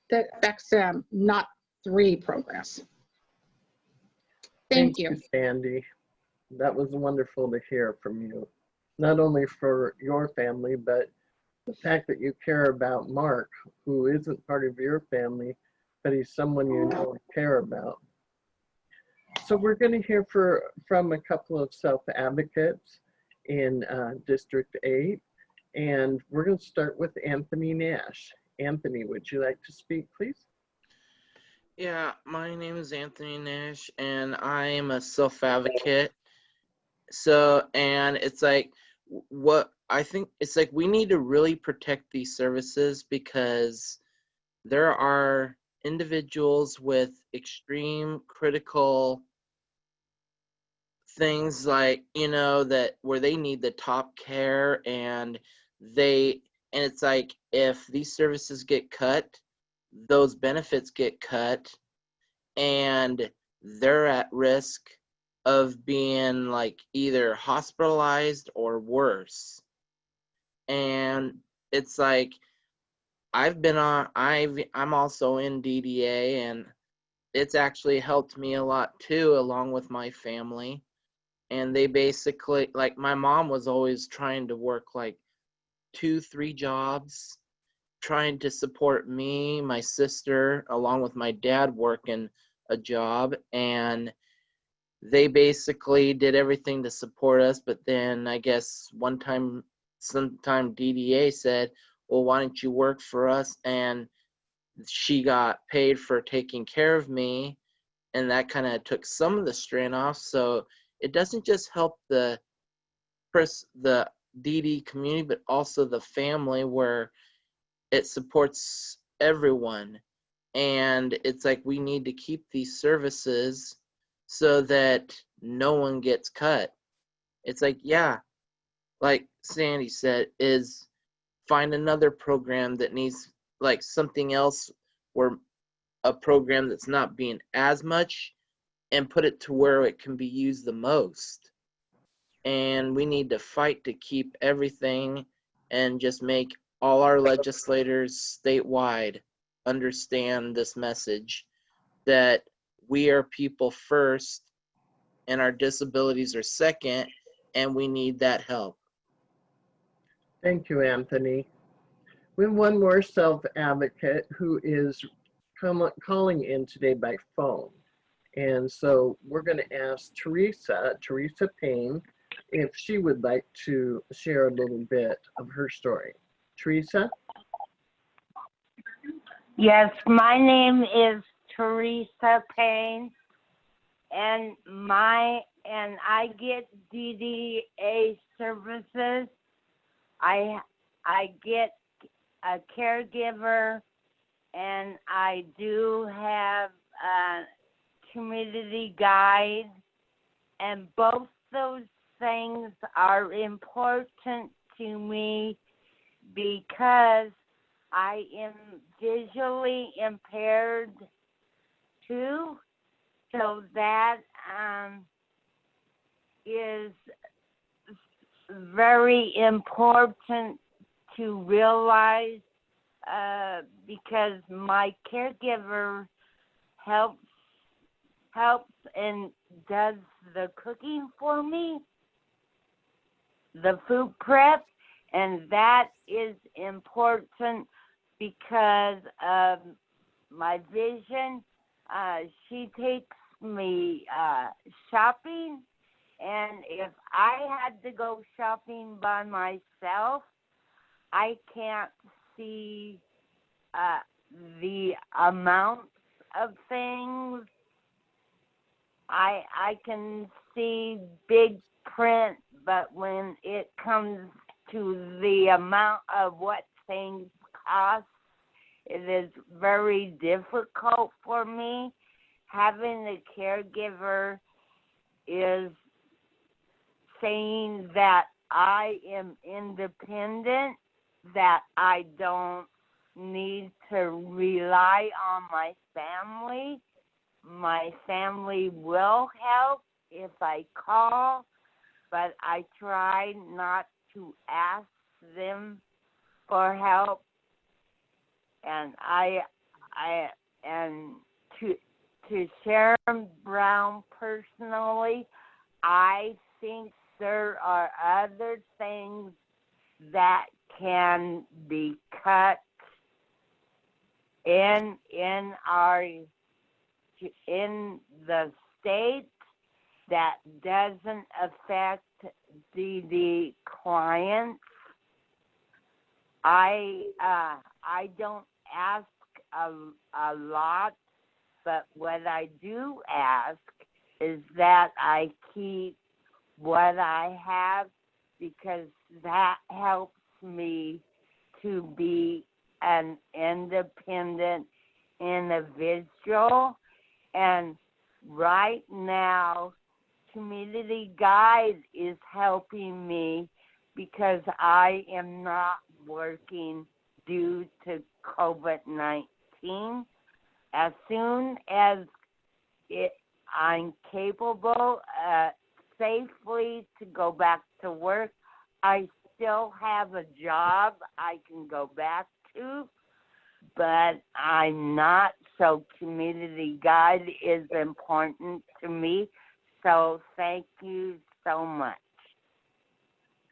That's not 3 programs. Thank you. Sandy. That was wonderful to hear from you, not only for your family, but the fact that you care about Mark, who isn't part of your family, but he's someone you know and care about. So we're going to hear from a couple of self-advocates in District 8, and we're going to start with Anthony Nash. Anthony, would you like to speak, please? Yeah, my name is Anthony Nash, and I am a self-advocate. So, and it's like, what I think it's like we need to really protect these services, because there are individuals with extreme critical things, like, you know, that where they need the top care, and it's like, if these services get cut, those benefits get cut, and they're at risk of being like either hospitalized or worse. And it's like, I'm also in DDA, and it's actually helped me a lot too, along with my family. And they basically, like, my mom was always trying to work like 2-3 jobs, trying to support me, my sister, along with my dad working a job, and they basically did everything to support us. But then I guess sometime DDA said, well, why don't you work for us? And she got paid for taking care of me, and that kind of took some of the strain off. So it doesn't just help the DD community, but also the family, where it supports everyone. And it's like, we need to keep these services so that no one gets cut. It's like, yeah, like Sandy said, is find another program that needs, like, something else, where a program that's not being as much, and put it to where it can be used the most. And we need to fight to keep everything, and just make all our legislators statewide understand this message, that we are people first and our disabilities are second, and we need that help. Thank you, Anthony. We have one more self-advocate who is calling in today by phone. And so we're going to ask Teresa Payne, if she would like to share a little bit of her story. Teresa? Yes, my name is Teresa Payne, and I get DDA services. I get a caregiver, and I do have a community guide, and both those things are important to me because I am visually impaired too, so that is very important to realize, because my caregiver helps and does the cooking for me, the food prep, and that is important because of my vision. She takes me shopping, and if I had to go shopping by myself, I can't see the amounts of things. I can see big print, but when it comes to the amount of what things cost, it is very difficult for me. Having a caregiver is saying that I am independent, that I don't need to rely on my family. My family will help if I call, but I try not to ask them for help. And I to Sharon Braun personally, I think there are other things that can be cut in the state that doesn't affect the clients. I don't ask a lot, but what I do ask is that I keep what I have, because that helps me to be an independent individual. And right now, Community Guide is helping me because I am not working due to COVID-19. As soon as I'm capable safely to go back to work, I still have a job I can go back to, but I'm not, so Community Guide is important to me. So thank you so much.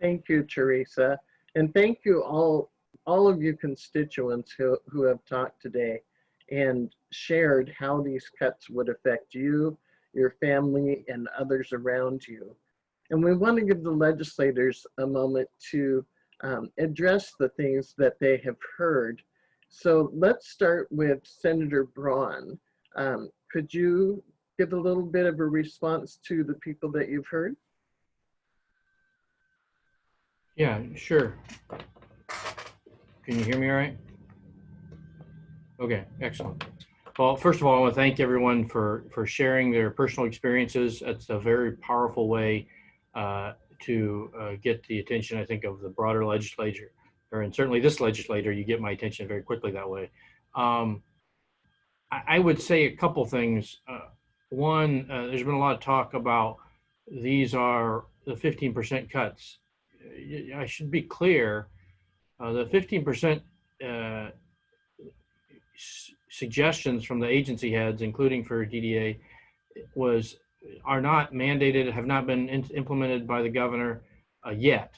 Thank you, Teresa. And thank you all of you constituents who have talked today and shared how these cuts would affect you, your family, and others around you. And we want to give the legislators a moment to address the things that they have heard. So let's start with Senator Braun. Could you give a little bit of a response to the people that you've heard? Yeah, sure. Can you hear me all right? Okay, excellent. Well, first of all, I want to thank everyone for sharing their personal experiences. It's a very powerful way to get the attention, I think, of the broader legislature, and certainly this legislator. You get my attention very quickly that way. I would say a couple things. One, there's been a lot of talk about these are the 15% cuts. I should be clear, the 15% suggestions from the agency heads, including for DDA, are not mandated, have not been implemented by the governor yet.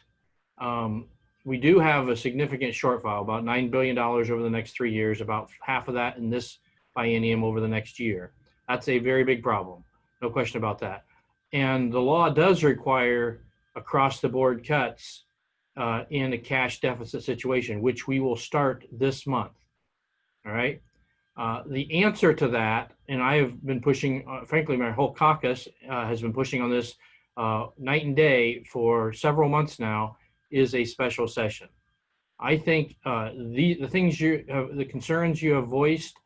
We do have a significant shortfall, about $9 billion over the next 3 years, about half of that in this biennium over the next year. That's a very big problem, no question about that. And the law does require across the board cuts in a cash deficit situation, which we will start this month. All right. The answer to that, and I have been pushing, frankly, my whole caucus has been pushing on this night and day for several months now, is a special session. I think the things the concerns you have voiced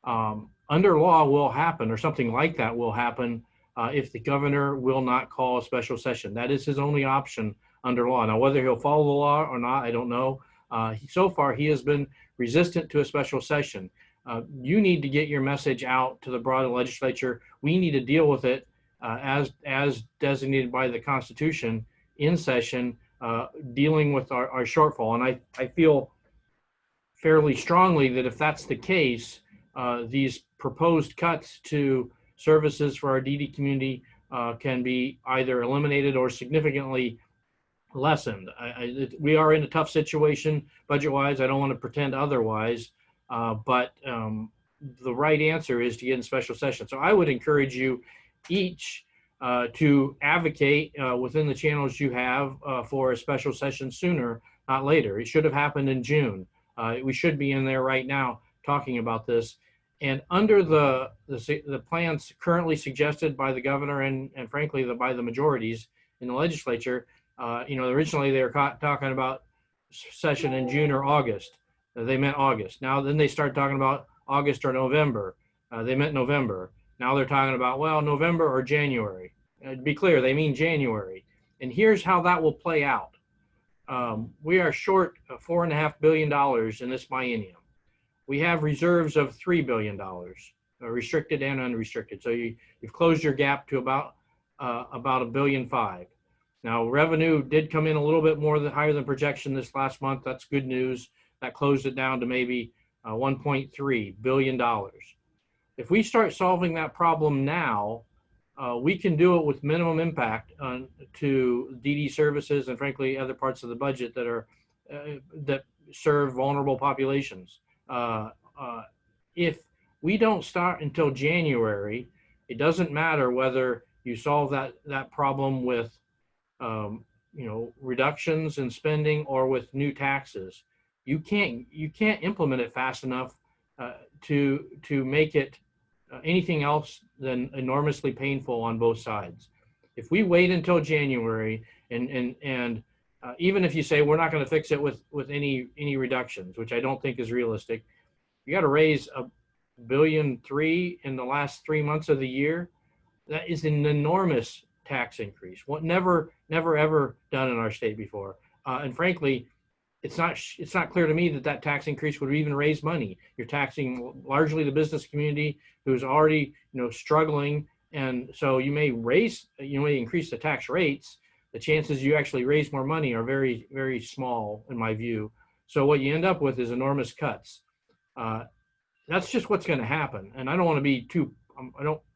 under law will happen, or something like that will happen if the governor will not call a special session. That is his only option under law. Now, whether he'll follow the law or not, I don't know. So far, he has been resistant to a special session. You need to get your message out to the broader legislature. We need to deal with it as designated by the Constitution in session, dealing with our shortfall. And I feel fairly strongly that if that's the case, these proposed cuts to services for our DD community can be either eliminated or significantly lessened. We are in a tough situation budget-wise. I don't want to pretend otherwise, but the right answer is to get in special session. So I would encourage you each to advocate within the channels you have for a special session sooner, not later. It should have happened in June. We should be in there right now talking about this. And under the plans currently suggested by the governor and frankly by the majorities in the legislature, originally they were talking about session in June or August. They meant August. Now then they start talking about August or November. They meant November. Now they're talking about, well, November or January. To be clear, they mean January. And here's how that will play out. We are short $4.5 billion in this biennium. We have reserves of $3 billion, restricted and unrestricted. So you've closed your gap to about $1.5 billion. Now, revenue did come in a little bit more higher than projection this last month. That's good news. That closed it down to maybe $1.3 billion. If we start solving that problem now, we can do it with minimum impact to DD services and frankly other parts of the budget that are that serve vulnerable populations. If we don't start until January, it doesn't matter whether you solve that problem with reductions in spending or with new taxes. You can't implement it fast enough to make it anything else than enormously painful on both sides. If we wait until January and even if you say we're not going to fix it with any reductions, which I don't think is realistic, you got to raise $1.3 billion in the last 3 months of the year. That is an enormous tax increase. What never ever done in our state before. And frankly, it's not clear to me that tax increase would even raise money. You're taxing largely the business community who's already struggling, and so you may increase the tax rates. The chances you actually raise more money are very, very small in my view. So what you end up with is enormous cuts. That's just what's going to happen. And I don't want to be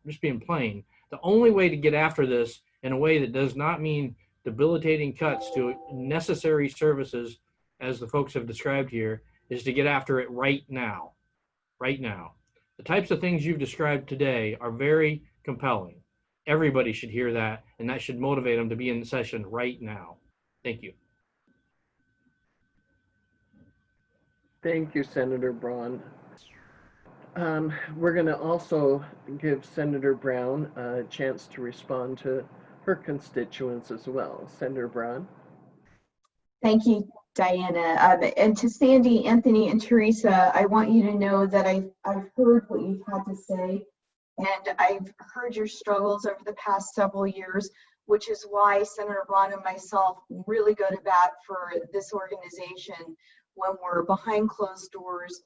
just being plain. The only way to get after this in a way that does not mean debilitating cuts to necessary services, as the folks have described here, is to get after it right now. Right now. The types of things you've described today are very compelling. Everybody should hear that, and that should motivate them to be in the session right now. Thank you. Thank you, Senator Braun. We're going to also give Senator Braun a chance to respond to her constituents as well. Senator Braun. Thank you, Diana. And to Sandy, Anthony, and Teresa, I want you to know that I've heard what you've had to say, and I've heard your struggles over the past several years, which is why Senator Braun and myself really go to bat for this organization when we're behind closed doors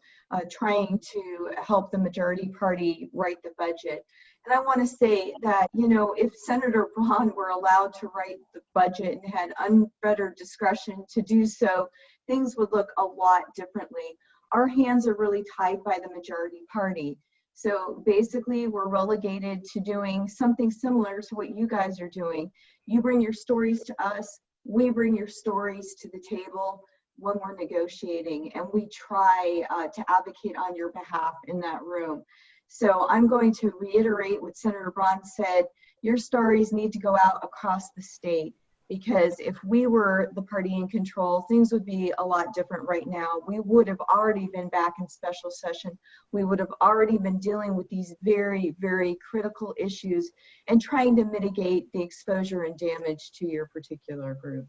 trying to help the majority party write the budget. And I want to say that, if Senator Braun were allowed to write the budget and had unfettered discretion to do so, things would look a lot differently. Our hands are really tied by the majority party. So basically, we're relegated to doing something similar to what you guys are doing. You bring your stories to us, we bring your stories to the table when we're negotiating, and we try to advocate on your behalf in that room. So I'm going to reiterate what Senator Braun said. Your stories need to go out across the state, because if we were the party in control, things would be a lot different right now. We would have already been back in special session. We would have already been dealing with these very, very critical issues and trying to mitigate the exposure and damage to your particular group.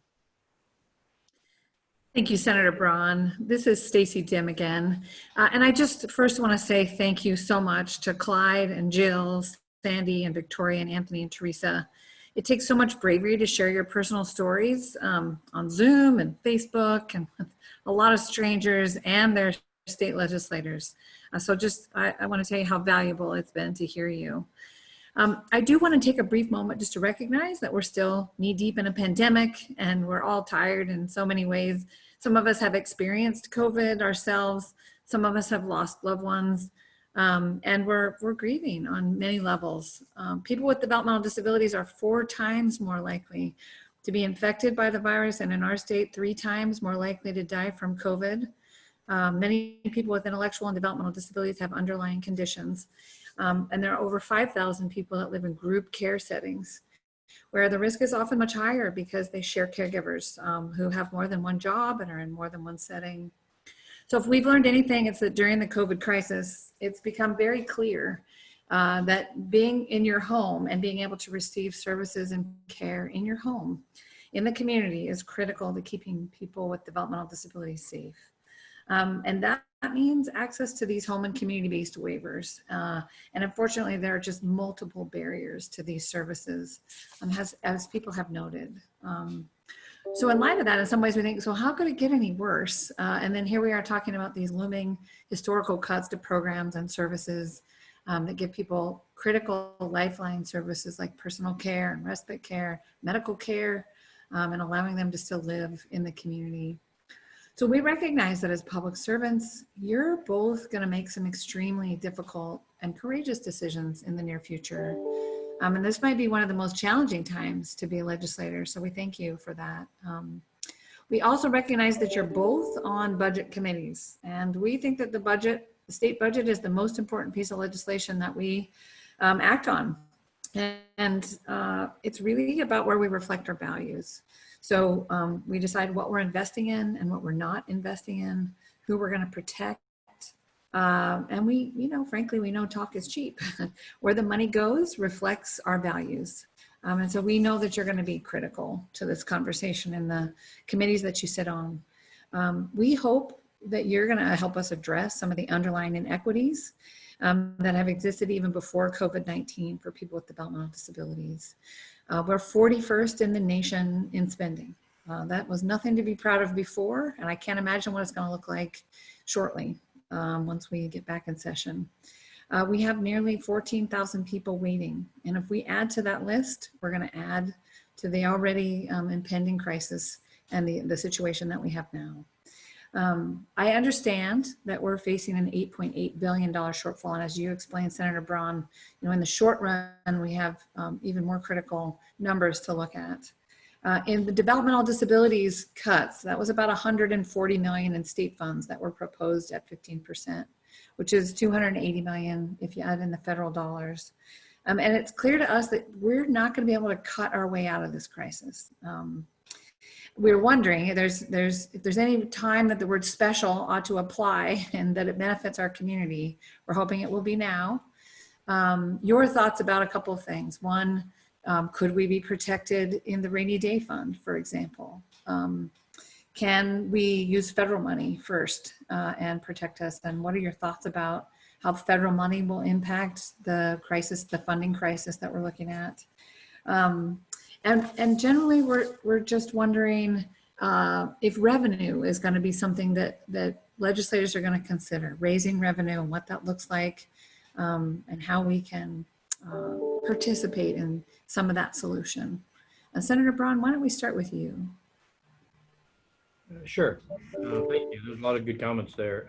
Thank you, Senator Braun. This is Stacy Dim again. And I just first want to say thank you so much to Clyde and Jill, Sandy and Victoria and Anthony and Teresa. It takes so much bravery to share your personal stories on Zoom and Facebook and a lot of strangers and their state legislators. I want to tell you how valuable it's been to hear you. I do want to take a brief moment just to recognize that we're still knee deep in a pandemic and we're all tired in so many ways. Some of us have experienced COVID ourselves. Some of us have lost loved ones, and we're grieving on many levels. People with developmental disabilities are 4 times more likely to be infected by the virus, and in our state, 3 times more likely to die from COVID. Many people with intellectual and developmental disabilities have underlying conditions. And there are over 5,000 people that live in group care settings where the risk is often much higher because they share caregivers who have more than one job and are in more than one setting. So if we've learned anything, it's that during the COVID crisis, it's become very clear that being in your home and being able to receive services and care in your home, in the community, is critical to keeping people with developmental disabilities safe. And that means access to these home and community-based waivers. And unfortunately, there are just multiple barriers to these services, as people have noted. So in light of that, in some ways we think, so how could it get any worse? And then here we are talking about these looming historical cuts to programs and services that give people critical lifeline services like personal care and respite care, medical care, and allowing them to still live in the community. So we recognize that as public servants, you're both going to make some extremely difficult and courageous decisions in the near future. And this might be one of the most challenging times to be a legislator. So we thank you for that. We also recognize that you're both on budget committees, and we think that the state budget is the most important piece of legislation that we act on. And it's really about where we reflect our values. So we decide what we're investing in and what we're not investing in, who we're going to protect. And we, frankly, we know talk is cheap. Where the money goes reflects our values. And so we know that you're going to be critical to this conversation in the committees that you sit on. We hope that you're going to help us address some of the underlying inequities that have existed even before COVID-19 for people with developmental disabilities. We're 41st in the nation in spending. That was nothing to be proud of before, and I can't imagine what it's going to look like shortly once we get back in session. We have nearly 14,000 people waiting, and if we add to that list, we're going to add to the already impending crisis and the situation that we have now. I understand that we're facing an $8.8 billion shortfall, and as you explained, Senator Braun, in the short run, we have even more critical numbers to look at. In the developmental disabilities cuts, that was about $140 million in state funds that were proposed at 15%, which is $280 million if you add in the federal dollars. And it's clear to us that we're not going to be able to cut our way out of this crisis. We're wondering if there's any time that the word special ought to apply and that it benefits our community. We're hoping it will be now. Your thoughts about a couple of things. One, could we be protected in the rainy day fund, for example? Can we use federal money first and protect us? And what are your thoughts about how federal money will impact the crisis, the funding crisis that we're looking at? And generally, we're just wondering if revenue is going to be something that legislators are going to consider, raising revenue and what that looks like, and how we can participate in some of that solution. Senator Braun, why don't we start with you? Sure. Thank you. There's a lot of good comments there.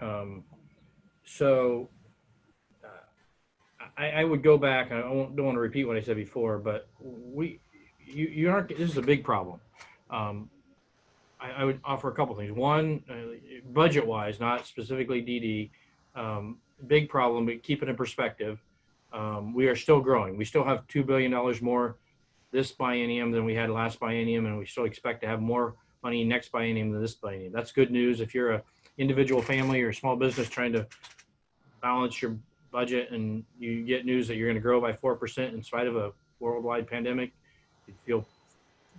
I would go back. I don't want to repeat what I said before, but you aren't. This is a big problem. I would offer a couple things. One, budget-wise, not specifically DD, big problem. But keep it in perspective. We are still growing. We still have $2 billion more this biennium than we had last biennium, and we still expect to have more money next biennium than this biennium. That's good news. If you're an individual family or a small business trying to balance your budget and you get news that you're going to grow by 4% in spite of a worldwide pandemic, you feel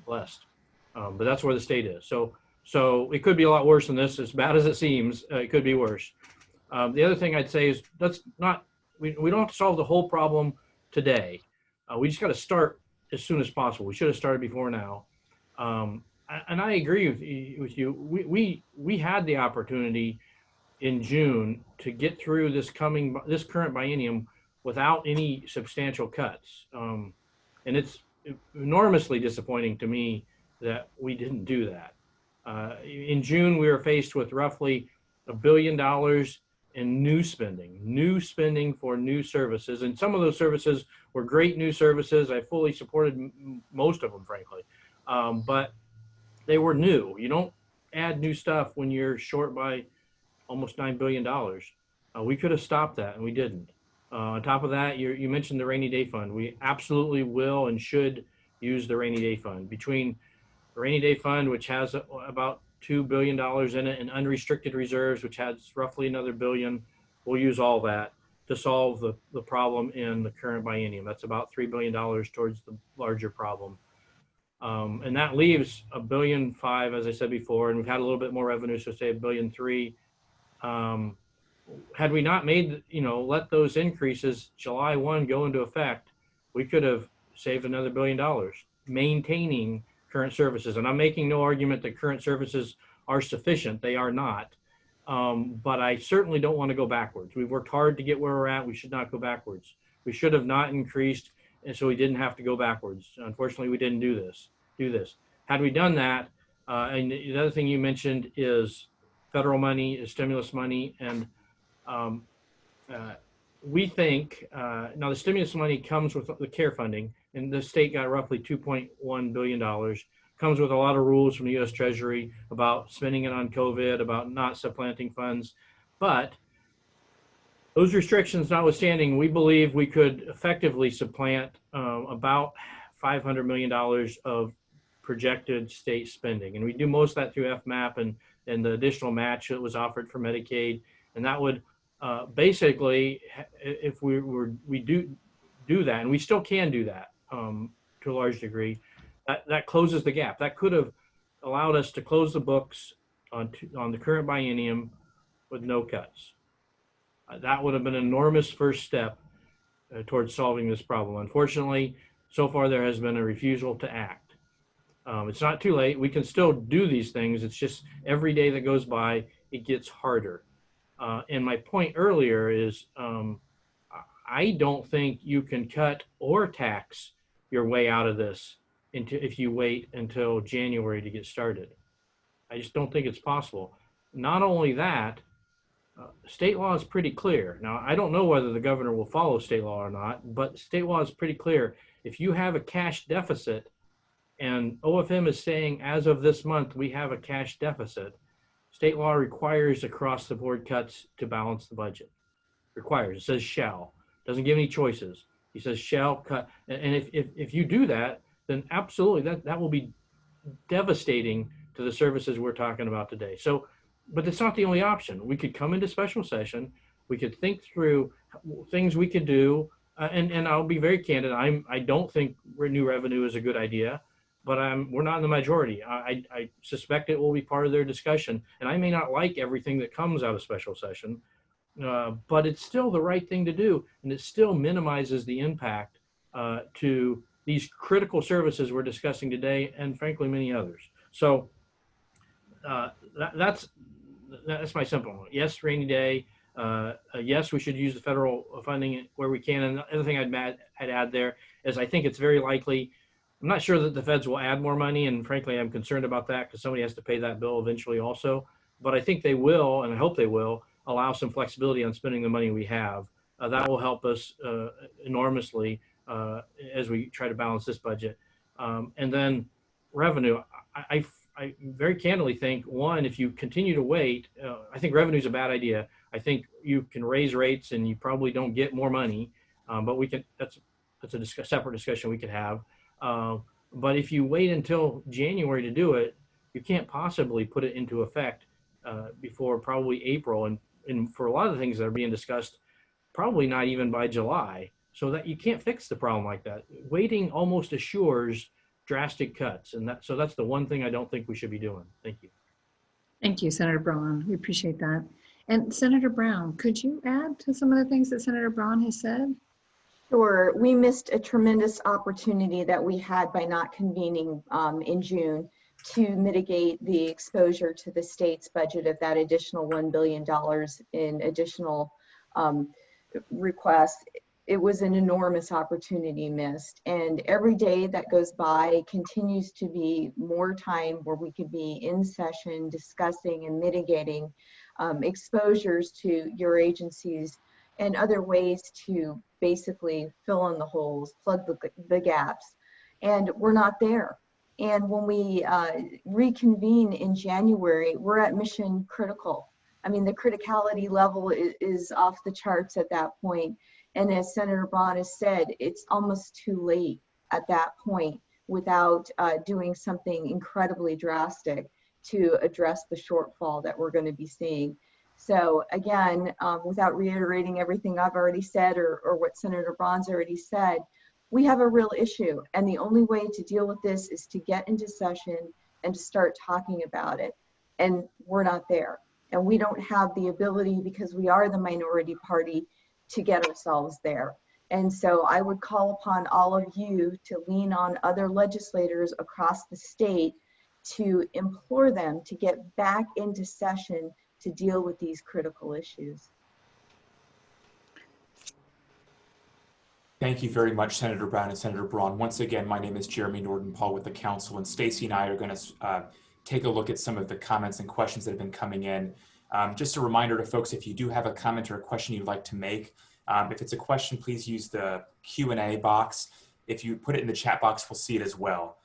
blessed. But that's where the state is. So it could be a lot worse than this. As bad as it seems, it could be worse. The other thing I'd say is we don't have to solve the whole problem today. We just got to start as soon as possible. We should have started before now. And I agree with you. We had the opportunity in June to get through this current biennium without any substantial cuts. And it's enormously disappointing to me that we didn't do that. In June, we were faced with roughly $1 billion in new spending for new services. And some of those services were great new services. I fully supported most of them, frankly. But they were new. You don't add new stuff when you're short by almost $9 billion. We could have stopped that, and we didn't. On top of that, you mentioned the rainy day fund. We absolutely will and should use the rainy day fund. Between the rainy day fund, which has about $2 billion in it, and unrestricted reserves, which has roughly another $1 billion, we'll use all that to solve the problem in the current biennium. That's about $3 billion towards the larger problem. And that leaves $1.5 billion, as I said before, and we've had a little bit more revenue, so say $1.3 billion. Had we not made, let those increases July 1 go into effect, we could have saved another $1 billion maintaining current services. And I'm making no argument that current services are sufficient. They are not. But I certainly don't want to go backwards. We've worked hard to get where we're at. We should not go backwards. We should have not increased, and so we didn't have to go backwards. Unfortunately, we didn't do this. Had we done that, and the other thing you mentioned is federal money, stimulus money, and we think, now the stimulus money comes with the CARE funding, and the state got roughly $2.1 billion. Comes with a lot of rules from the U.S. Treasury about spending it on COVID, about not supplanting funds. But those restrictions notwithstanding, we believe we could effectively supplant about $500 million of projected state spending. And we do most of that through FMAP and the additional match that was offered for Medicaid. And that would basically, if we do that, and we still can do that to a large degree, that closes the gap. That could have allowed us to close the books on the current biennium with no cuts. That would have been an enormous first step towards solving this problem. Unfortunately, so far there has been a refusal to act. It's not too late. We can still do these things. It's just every day that goes by, it gets harder. And my point earlier is I don't think you can cut or tax your way out of this if you wait until January to get started. I just don't think it's possible. Not only that, state law is pretty clear. Now, I don't know whether the governor will follow state law or not, but state law is pretty clear. If you have a cash deficit, and OFM is saying as of this month, we have a cash deficit, state law requires across the board cuts to balance the budget. Requires, it says shall, doesn't give any choices. He says shall cut. And if you do that, then absolutely that will be devastating to the services we're talking about today. So, but it's not the only option. We could come into special session. We could think through things we could do. And I'll be very candid. I don't think new revenue is a good idea, but we're not in the majority. I suspect it will be part of their discussion. And I may not like everything that comes out of special session, but it's still the right thing to do. And it still minimizes the impact to these critical services we're discussing today, and frankly, many others. So that's my simple one. Yes, rainy day. Yes, we should use the federal funding where we can. And the other thing I'd add there is I think it's very likely, I'm not sure that the feds will add more money. And frankly, I'm concerned about that because somebody has to pay that bill eventually also. But I think they will, and I hope they will, allow some flexibility on spending the money we have. That will help us enormously as we try to balance this budget. And then revenue, I very candidly think, one, if you continue to wait, I think revenue is a bad idea. I think you can raise rates and you probably don't get more money, but we can, that's a separate discussion we could have. But if you wait until January to do it, you can't possibly put it into effect before probably April. And for a lot of the things that are being discussed, probably not even by July. So that you can't fix the problem like that. Waiting almost assures drastic cuts. And so that's the one thing I don't think we should be doing. Thank you. Thank you, Senator Braun. We appreciate that. And Senator Brown, could you add to some of the things that Senator Braun has said? Sure. We missed a tremendous opportunity that we had by not convening in June to mitigate the exposure to the state's budget of that additional $1 billion in additional requests. It was an enormous opportunity missed. And every day that goes by continues to be more time where we could be in session discussing and mitigating exposures to your agencies and other ways to basically fill in the holes, plug the gaps. And we're not there. And when we reconvene in January, we're at mission critical. I mean, the criticality level is off the charts at that point. And as Senator Braun has said, it's almost too late at that point without doing something incredibly drastic to address the shortfall that we're going to be seeing. So again, without reiterating everything I've already said or what Senator Braun's already said, we have a real issue. And the only way to deal with this is to get into session and to start talking about it. And we're not there. And we don't have the ability, because we are the minority party, to get ourselves there. And so I would call upon all of you to lean on other legislators across the state to implore them to get back into session to deal with these critical issues. Thank you very much, Senator Brown and Senator Braun. Once again, my name is Jeremy Norton-Paul with the Council, and Stacy and I are going to take a look at some of the comments and questions that have been coming in. Just a reminder to folks, if you do have a comment or a question you'd like to make, if it's a question, please use the Q&A box. If you put it in the chat box, we'll see it as well.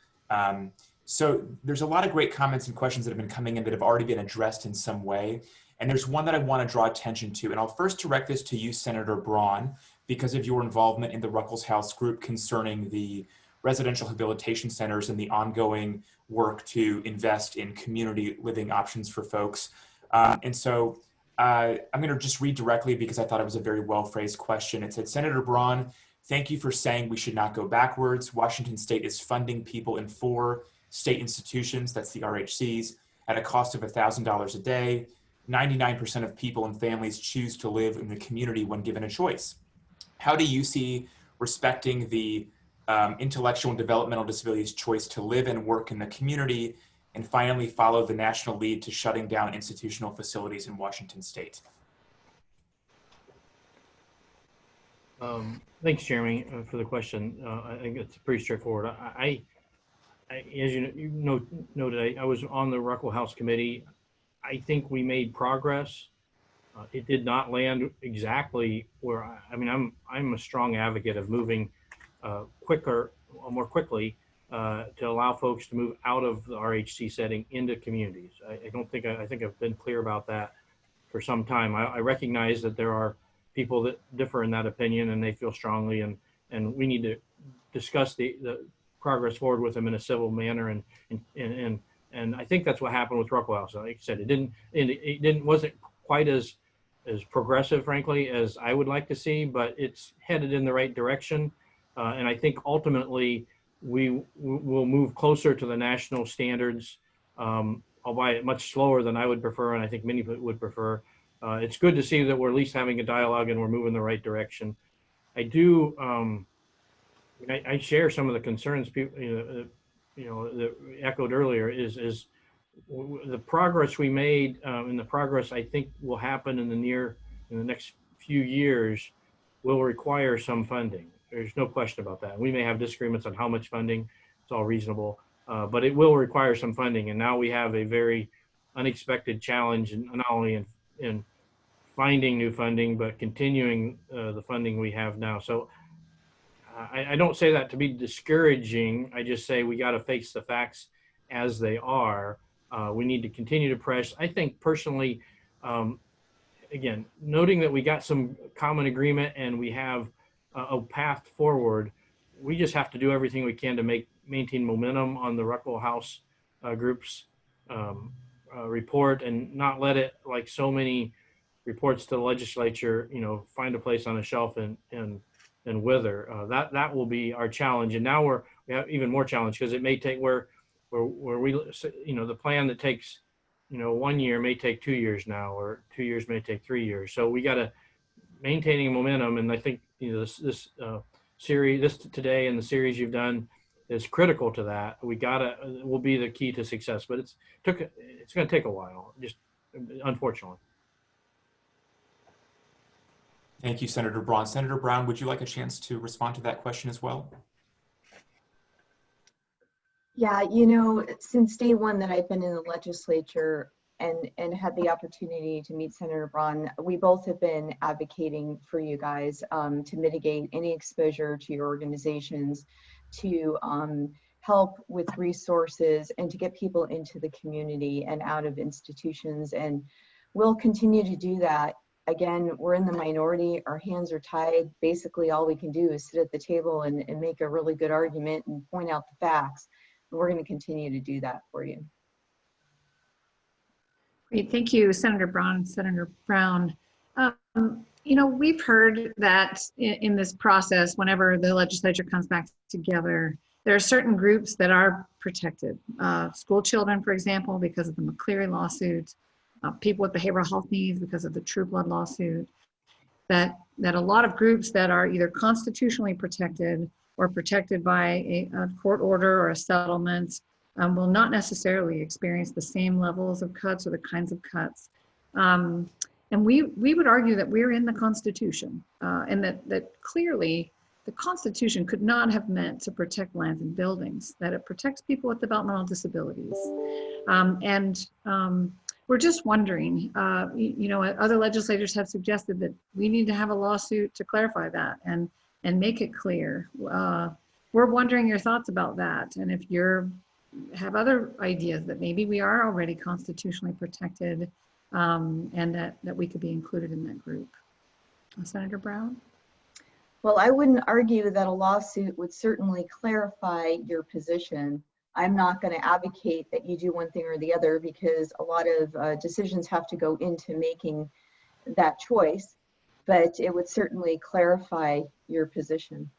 So there's a lot of great comments and questions that have been coming in that have already been addressed in some way. And there's one that I want to draw attention to. And I'll first direct this to you, Senator Braun, because of your involvement in the Ruckelshaus group concerning the residential habilitation centers and the ongoing work to invest in community living options for folks. And so I'm going to just read directly because I thought it was a very well-phrased question. It said, Senator Braun, thank you for saying we should not go backwards. Washington State is funding people in 4 state institutions, that's the RHCs, at a cost of $1,000 a day. 99% of people and families choose to live in the community when given a choice. How do you see respecting the intellectual and developmental disabilities choice to live and work in the community, and finally follow the national lead to shutting down institutional facilities in Washington State? Thanks, Jeremy, for the question. I think it's pretty straightforward. As you noted, I was on the Ruckelshaus committee. I think we made progress. It did not land exactly where I'm a strong advocate of moving more quickly to allow folks to move out of the RHC setting into communities. I think I've been clear about that for some time. I recognize that there are people that differ in that opinion and they feel strongly, and we need to discuss the progress forward with them in a civil manner, and I think that's what happened with Ruckelshaus. Like I said, it wasn't quite as progressive, frankly, as I would like to see, but it's headed in the right direction, and I think ultimately we will move closer to the national standards, albeit much slower than I would prefer, and I think many would prefer. It's good to see that we're at least having a dialogue and we're moving in the right direction. I do. I share some of the concerns people, that echoed earlier. Is the progress we made, and the progress I think will happen in the next few years, will require some funding. There's no question about that. We may have disagreements on how much funding. It's all reasonable, but it will require some funding. And now we have a very unexpected challenge, not only in finding new funding, but continuing the funding we have now. So I don't say that to be discouraging. I just say we got to face the facts as they are. We need to continue to press. I think personally, again, noting that we got some common agreement and we have a path forward, we just have to do everything we can to maintain momentum on the Ruckelshaus group's report, and not let it, like so many reports to the legislature, find a place on a shelf and wither. That will be our challenge. And now we have even more challenge, because it may take where we, the plan that takes, 1 year may take 2 years now, or 2 years may take 3 years. So we got to maintaining momentum. And I think, this series, this today and the series you've done is critical to that. Will be the key to success, but it's going to take a while, just unfortunately. Thank you, Senator Braun. Senator Brown, would you like a chance to respond to that question as well? Yeah, since day one that I've been in the legislature and had the opportunity to meet Senator Braun, we both have been advocating for you guys to mitigate any exposure to your organizations, to help with resources, and to get people into the community and out of institutions. And we'll continue to do that. Again, we're in the minority, our hands are tied. Basically, all we can do is sit at the table and make a really good argument and point out the facts. And we're going to continue to do that for you. Great, thank you, Senator Braun, Senator Brown. We've heard that in this process, whenever the legislature comes back together, there are certain groups that are protected. School children, for example, because of the McCleary lawsuit, people with behavioral health needs because of the True Blood lawsuit, that a lot of groups that are either constitutionally protected or protected by a court order or a settlement will not necessarily experience the same levels of cuts or the kinds of cuts. And we would argue that we're in the Constitution, and that clearly the Constitution could not have meant to protect lands and buildings, that it protects people with developmental disabilities. We're just wondering, other legislators have suggested that we need to have a lawsuit to clarify that and make it clear. We're wondering your thoughts about that, and if you have other ideas that maybe we are already constitutionally protected, and that we could be included in that group. Senator Braun? Well, I wouldn't argue that a lawsuit would certainly clarify your position. I'm not going to advocate that you do one thing or the other, because a lot of decisions have to go into making that choice, but it would certainly clarify your position.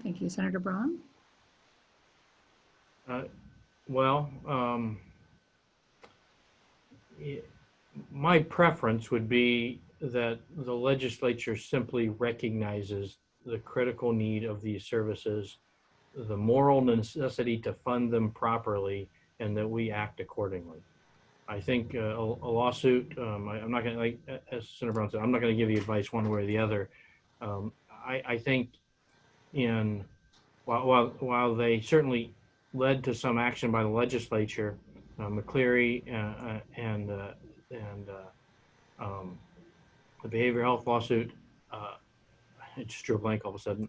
Thank you. Senator Braun? My preference would be that the legislature simply recognizes the critical need of these services, the moral necessity to fund them properly, and that we act accordingly. I think a lawsuit, I'm not going to, like as Senator Braun said, I'm not going to give you advice one way or the other. I think while they certainly led to some action by the legislature, McCleary and the behavioral health lawsuit, it just drew a blank all of a sudden.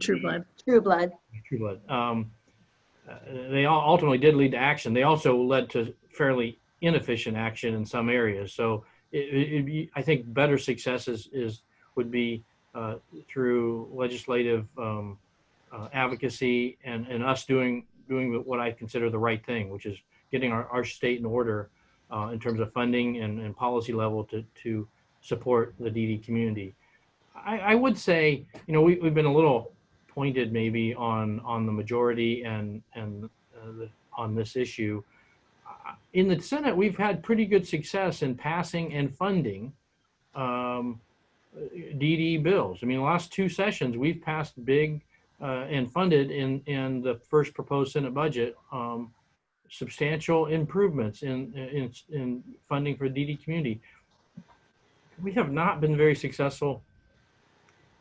True blood. True blood. True blood. They all ultimately did lead to action. They also led to fairly inefficient action in some areas. So I think better successes would be through legislative advocacy and us doing what I consider the right thing, which is getting our state in order in terms of funding and policy level to support the DD community. I would say, we've been a little pointed maybe on the majority and on this issue. In the Senate, we've had pretty good success in passing and funding DD bills. I mean, the last two sessions, we've passed big and funded in the first proposed Senate budget substantial improvements in funding for the DD community. We have not been very successful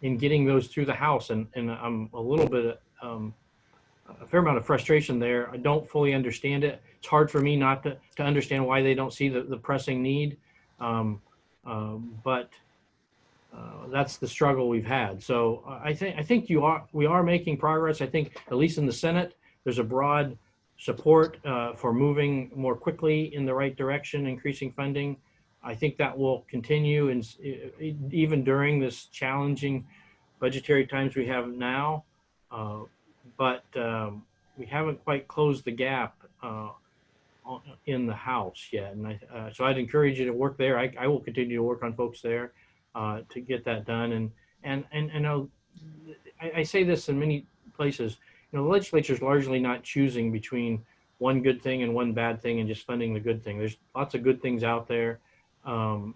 in getting those through the House, and I'm a little bit a fair amount of frustration there. I don't fully understand it. It's hard for me not to understand why they don't see the pressing need, but that's the struggle we've had. So I think we are making progress. I think at least in the Senate, there's a broad support for moving more quickly in the right direction, increasing funding. I think that will continue, and even during this challenging budgetary times we have now, but we haven't quite closed the gap in the House yet. And so I'd encourage you to work there. I will continue to work on folks there to get that done. And I say this in many places, the legislature is largely not choosing between one good thing and one bad thing and just funding the good thing. There's lots of good things out there. And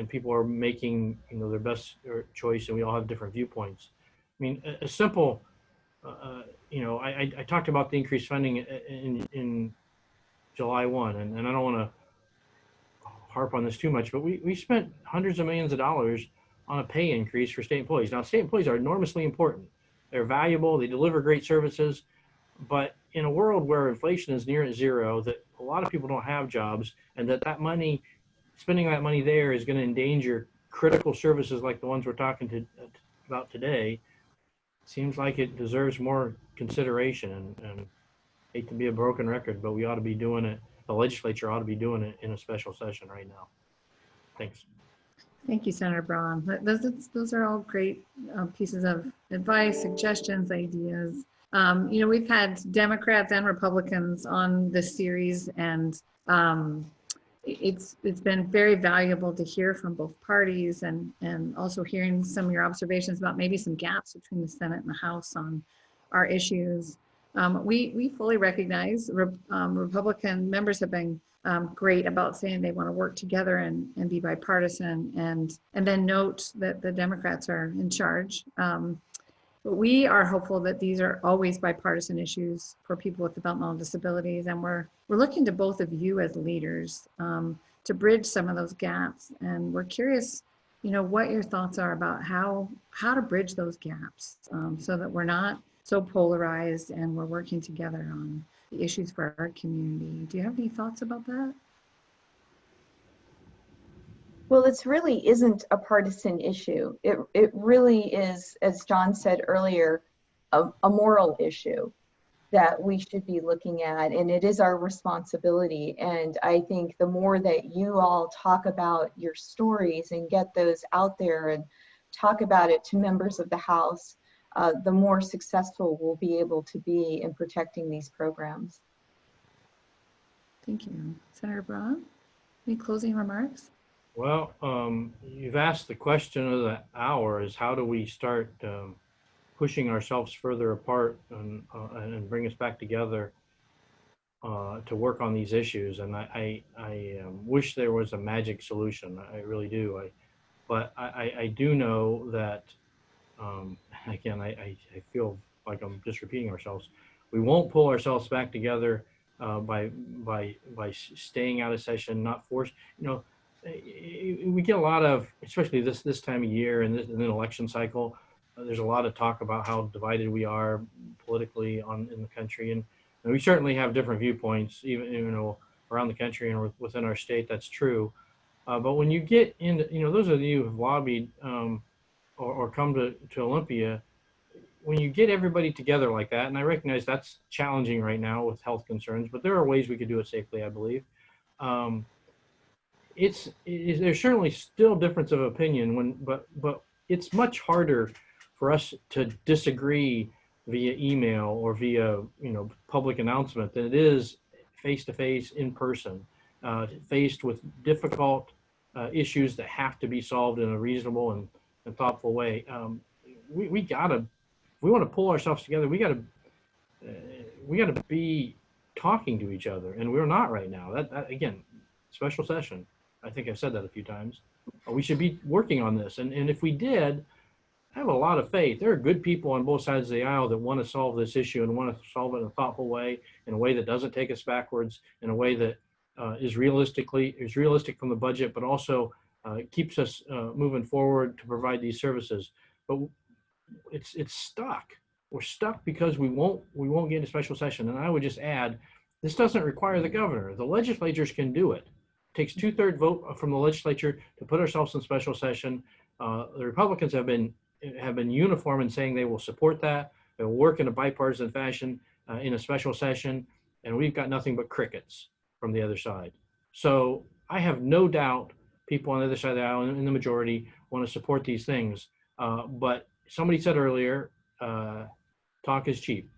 people are making their best choice, and we all have different viewpoints. I mean, a simple, I talked about the increased funding in July 1, and I don't want to harp on this too much, but we spent hundreds of millions of dollars on a pay increase for state employees. Now, state employees are enormously important. They're valuable. They deliver great services. But in a world where inflation is near zero, that a lot of people don't have jobs, and that money, spending that money there is going to endanger critical services like the ones we're talking about today, seems like it deserves more consideration. And hate to be a broken record, but we ought to be doing it. The legislature ought to be doing it in a special session right now. Thanks. Thank you, Senator Braun. Those are all great pieces of advice, suggestions, ideas. We've had Democrats and Republicans on this series, and it's been very valuable to hear from both parties, and also hearing some of your observations about maybe some gaps between the Senate and the House on our issues. We fully recognize Republican members have been great about saying they want to work together and be bipartisan, and then note that the Democrats are in charge. But we are hopeful that these are always bipartisan issues for people with developmental disabilities, and we're looking to both of you as leaders to bridge some of those gaps. And we're curious you know, what your thoughts are about how to bridge those gaps, so that we're not so polarized and we're working together on the issues for our community. Do you have any thoughts about that? Well, it really isn't a partisan issue. It really is, as John said earlier, a moral issue that we should be looking at, and it is our responsibility. And I think the more that you all talk about your stories and get those out there and talk about it to members of the House, the more successful we'll be able to be in protecting these programs. Thank you. Senator Braun, any closing remarks? Well, you've asked the question of the hour, is how do we start pushing ourselves further apart and bring us back together to work on these issues. And I wish there was a magic solution. I really do. But I do know that, again, I feel like I'm just repeating ourselves. We won't pull ourselves back together by staying out of session, not forced. You know, we get a lot of, especially this time of year and in an election cycle, there's a lot of talk about how divided we are politically in the country, and we certainly have different viewpoints, even around the country and within our state. That's true. But when you get into, those of you who've lobbied or come to Olympia, when you get everybody together like that, and I recognize that's challenging right now with health concerns, but there are ways we could do it safely, I believe. There's certainly still difference of opinion but it's much harder for us to disagree via email or via public announcement than it is face-to-face in person, faced with difficult issues that have to be solved in a reasonable and thoughtful way. We gotta, if we want to pull ourselves together, we gotta be talking to each other, and we're not right now. That again, special session. I think I've said that a few times. We should be working on this, and if we did, I have a lot of faith. There are good people on both sides of the aisle that want to solve this issue and want to solve it in a thoughtful way, in a way that doesn't take us backwards, in a way that is realistic from the budget, but also keeps us moving forward to provide these services. But it's stuck. We're stuck because we won't get into special session. And I would just add, this doesn't require the governor. The legislatures can do it. It takes 2/3 vote from the legislature to put ourselves in special session. The Republicans have been uniform in saying they will support that. They will work in a bipartisan fashion in a special session, and we've got nothing but crickets from the other side. So I have no doubt people on the other side of the aisle in the majority want to support these things. But somebody said earlier, talk is cheap.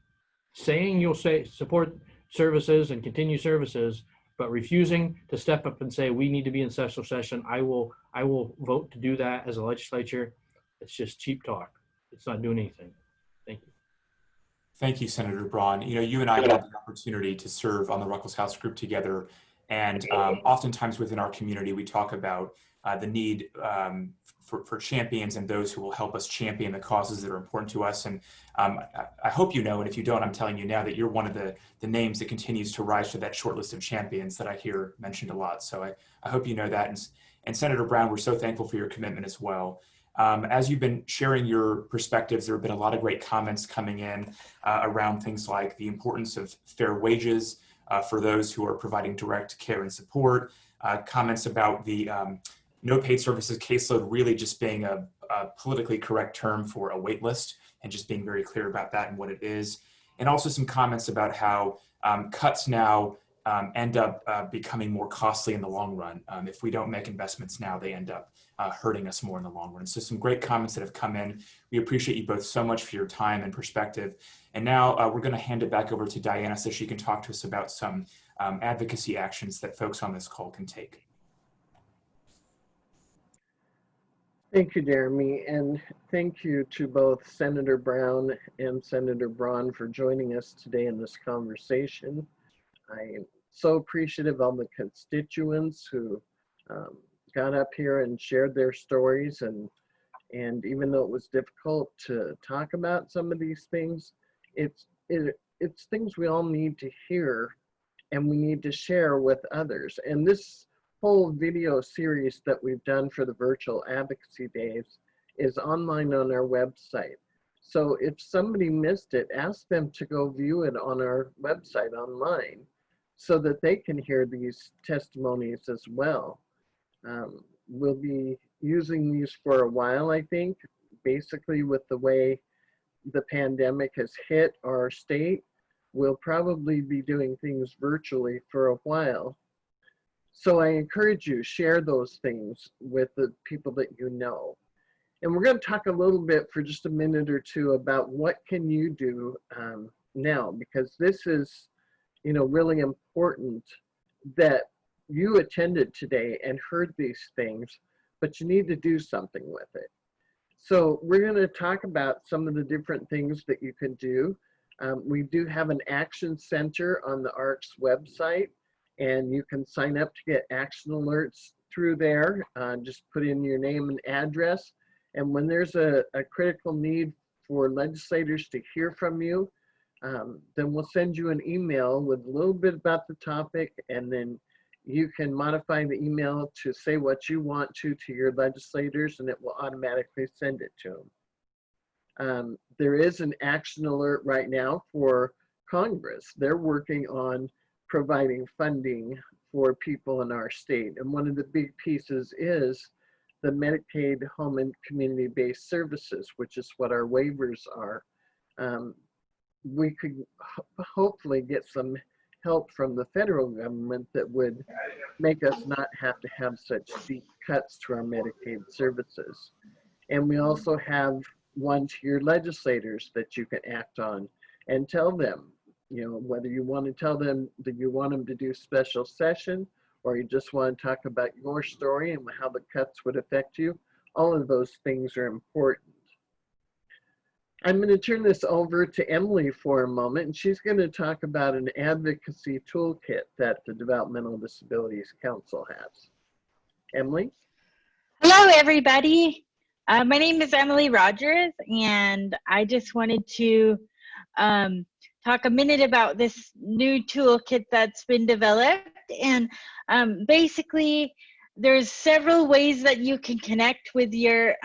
Saying you'll support services and continue services, but refusing to step up and say we need to be in special session, I will vote to do that as a legislature. It's just cheap talk. It's not doing anything. Thank you. Thank you, Senator Braun. You and I had the opportunity to serve on the Ruckelshaus House group together, and oftentimes within our community, we talk about the need for champions and those who will help us champion the causes that are important to us. And I hope you know, and if you don't, I'm telling you now that you're one of the names that continues to rise to that short list of champions that I hear mentioned a lot. So I hope you know that. And Senator Braun, we're so thankful for your commitment as well. As you've been sharing your perspectives, there have been a lot of great comments coming in around things like the importance of fair wages for those who are providing direct care and support, comments about the no paid services caseload really just being a politically correct term for a wait list, and just being very clear about that and what it is. And also some comments about how cuts now end up becoming more costly in the long run. If we don't make investments now, they end up hurting us more in the long run. So some great comments that have come in. We appreciate you both so much for your time and perspective. And now we're going to hand it back over to Diana so she can talk to us about some advocacy actions that folks on this call can take. Thank you, Jeremy, and thank you to both Senator Brown and Senator Braun for joining us today in this conversation. I am so appreciative of the constituents who got up here and shared their stories, and even though it was difficult to talk about some of these things, it's things we all need to hear and we need to share with others. And this whole video series that we've done for the Virtual Advocacy Days is online on our website. So if somebody missed it, ask them to go view it on our website online so that they can hear these testimonies as well. We'll be using these for a while, I think. Basically, with the way the pandemic has hit our state, we'll probably be doing things virtually for a while. So I encourage you, share those things with the people that you know. And we're going to talk a little bit for just a minute or two about what can you do now, because this is, you know, really important that you attended today and heard these things, but you need to do something with it. So we're going to talk about some of the different things that you can do. We do have an action center on the ARC's website, and you can sign up to get action alerts through there. Just put in your name and address. And when there's a critical need for legislators to hear from you, then we'll send you an email with a little bit about the topic, and then you can modify the email to say what you want to your legislators, and it will automatically send it to them. There is an action alert right now for Congress. They're working on providing funding for people in our state. And one of the big pieces is the Medicaid home and community-based services, which is what our waivers are. We could hopefully get some help from the federal government that would make us not have to have such deep cuts to our Medicaid services. And we also have one to your legislators that you can act on and tell them, you know, whether you want to tell them that you want them to do special session, or you just want to talk about your story and how the cuts would affect you. All of those things are important. I'm going to turn this over to Emily for a moment, and she's going to talk about an advocacy toolkit that the Developmental Disabilities Council has. Emily? Hello, everybody. My name is Emily Rogers, and I just wanted to talk a minute about this new toolkit that's been developed. And basically, there's several ways that you can connect with your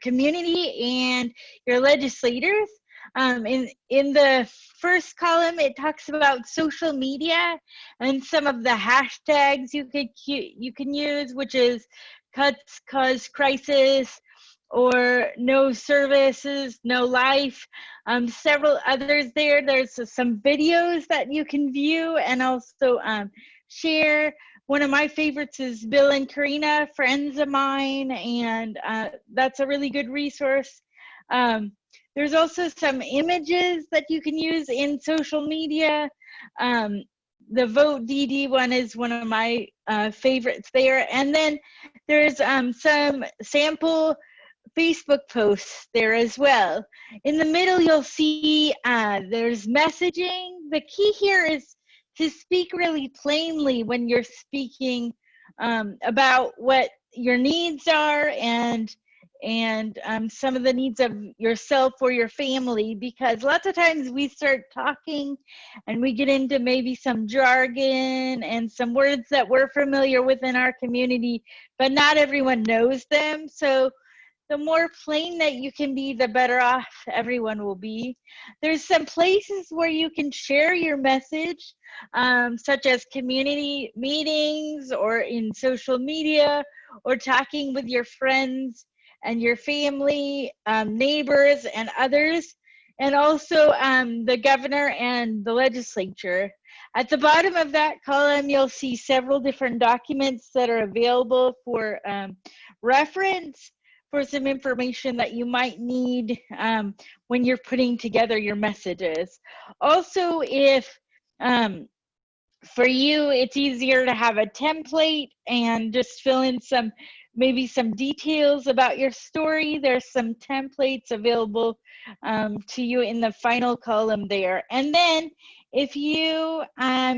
community and your legislators. In the first column, it talks about social media and some of the hashtags you can use, which is Cuts Cause Crisis, or No Services, No Life. Several others there. There's some videos that you can view and also share. One of my favorites is Bill and Karina, friends of mine, and that's a really good resource. There's also some images that you can use in social media. The Vote DD one is one of my favorites there. And then there's some sample Facebook posts there as well. In the middle, you'll see there's messaging. The key here is to speak really plainly when you're speaking about what your needs are and some of the needs of yourself or your family, because lots of times we start talking and we get into maybe some jargon and some words that we're familiar with in our community, but not everyone knows them. So the more plain that you can be, the better off everyone will be. There's some places where you can share your message, such as community meetings or in social media, or talking with your friends and your family, neighbors and others, and also the governor and the legislature. At the bottom of that column, you'll see several different documents that are available for reference, for some information that you might need when you're putting together your messages. Also, if for you it's easier to have a template and just fill in maybe some details about your story, there's some templates available to you in the final column there. And then if you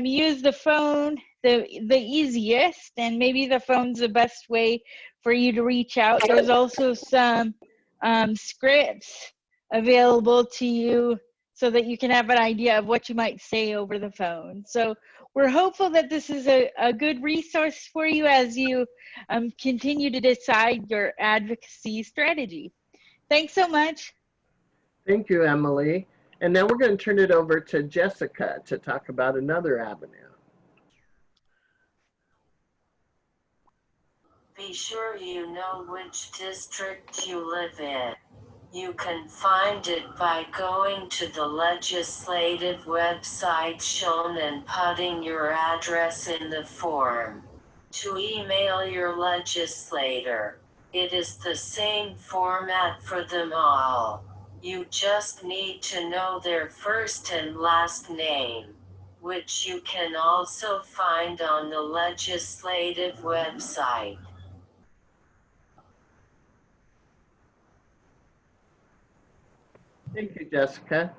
use the phone, the easiest, and maybe the phone's the best way for you to reach out, there's also some scripts available to you so that you can have an idea of what you might say over the phone. So we're hopeful that this is a good resource for you as you continue to decide your advocacy strategy. Thanks so much. Thank you, Emily. And now we're going to turn it over to Jessica to talk about another avenue. Be sure you know which district you live in. You can find it by going to the legislative website shown and putting your address in the form. To email your legislator, it is the same format for them all. You just need to know their first and last name, which you can also find on the legislative website. Thank you, Jessica.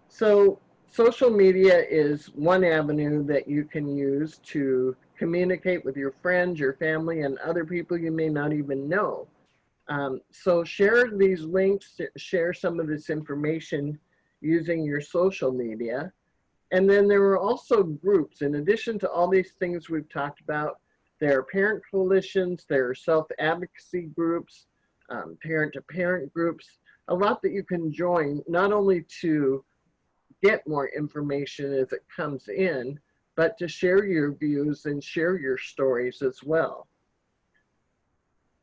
So social media is one avenue that you can use to communicate with your friends, your family, and other people you may not even know. So share these links, share some of this information using your social media. And then there are also groups. In addition to all these things we've talked about, there are parent coalitions, there are self-advocacy groups, parent-to-parent groups, a lot that you can join, not only to get more information as it comes in, but to share your views and share your stories as well.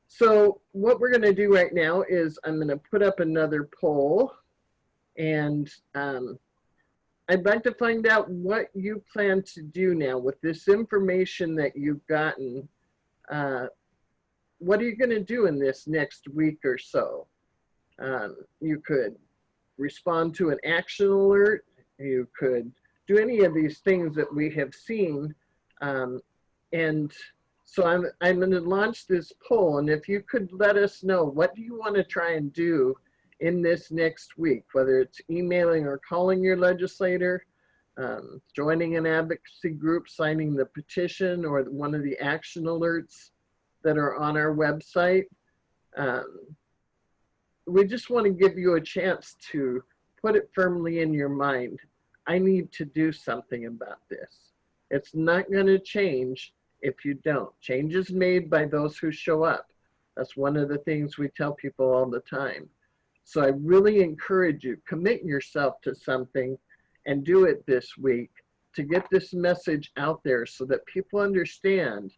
So what we're going to do right now is I'm going to put up another poll, and I'd like to find out what you plan to do now with this information that you've gotten. What are you going to do in this next week or so? You could respond to an action alert. You could do any of these things that we have seen. And so I'm going to launch this poll. And if you could let us know, what do you want to try and do in this next week, whether it's emailing or calling your legislator, joining an advocacy group, signing the petition, or one of the action alerts that are on our website. We just want to give you a chance to put it firmly in your mind. I need to do something about this. It's not going to change if you don't. Change is made by those who show up. That's one of the things we tell people all the time. So I really encourage you, commit yourself to something and do it this week to get this message out there so that people understand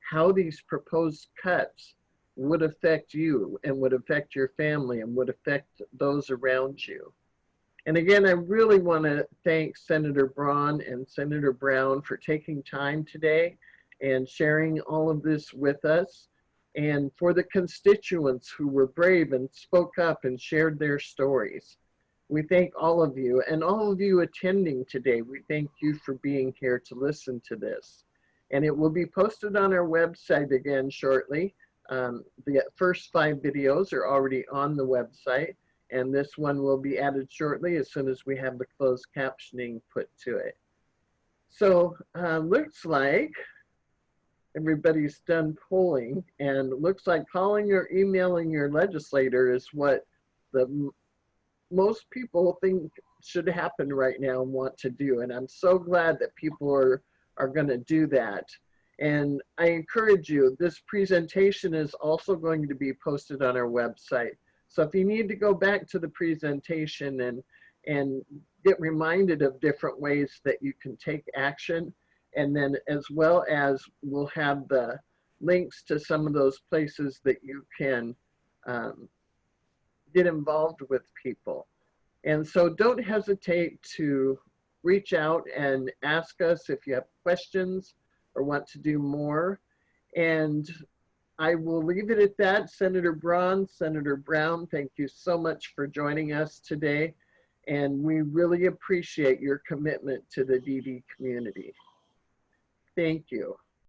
how these proposed cuts would affect you and would affect your family and would affect those around you. And again, I really want to thank Senator Braun and Senator Brown for taking time today and sharing all of this with us, and for the constituents who were brave and spoke up and shared their stories. We thank all of you, and all of you attending today. We thank you for being here to listen to this. And it will be posted on our website again shortly. The first 5 videos are already on the website, and this one will be added shortly as soon as we have the closed captioning put to it. So looks like everybody's done polling, and it looks like calling or emailing your legislator is what most people think should happen right now and want to do. And I'm so glad that people are going to do that. And I encourage you, this presentation is also going to be posted on our website. So if you need to go back to the presentation and get reminded of different ways that you can take action, and then as well as we'll have the links to some of those places that you can get involved with people. And so don't hesitate to reach out and ask us if you have questions or want to do more. And I will leave it at that. Senator Braun, Senator Brown, thank you so much for joining us today. And we really appreciate your commitment to the DD community. Thank you.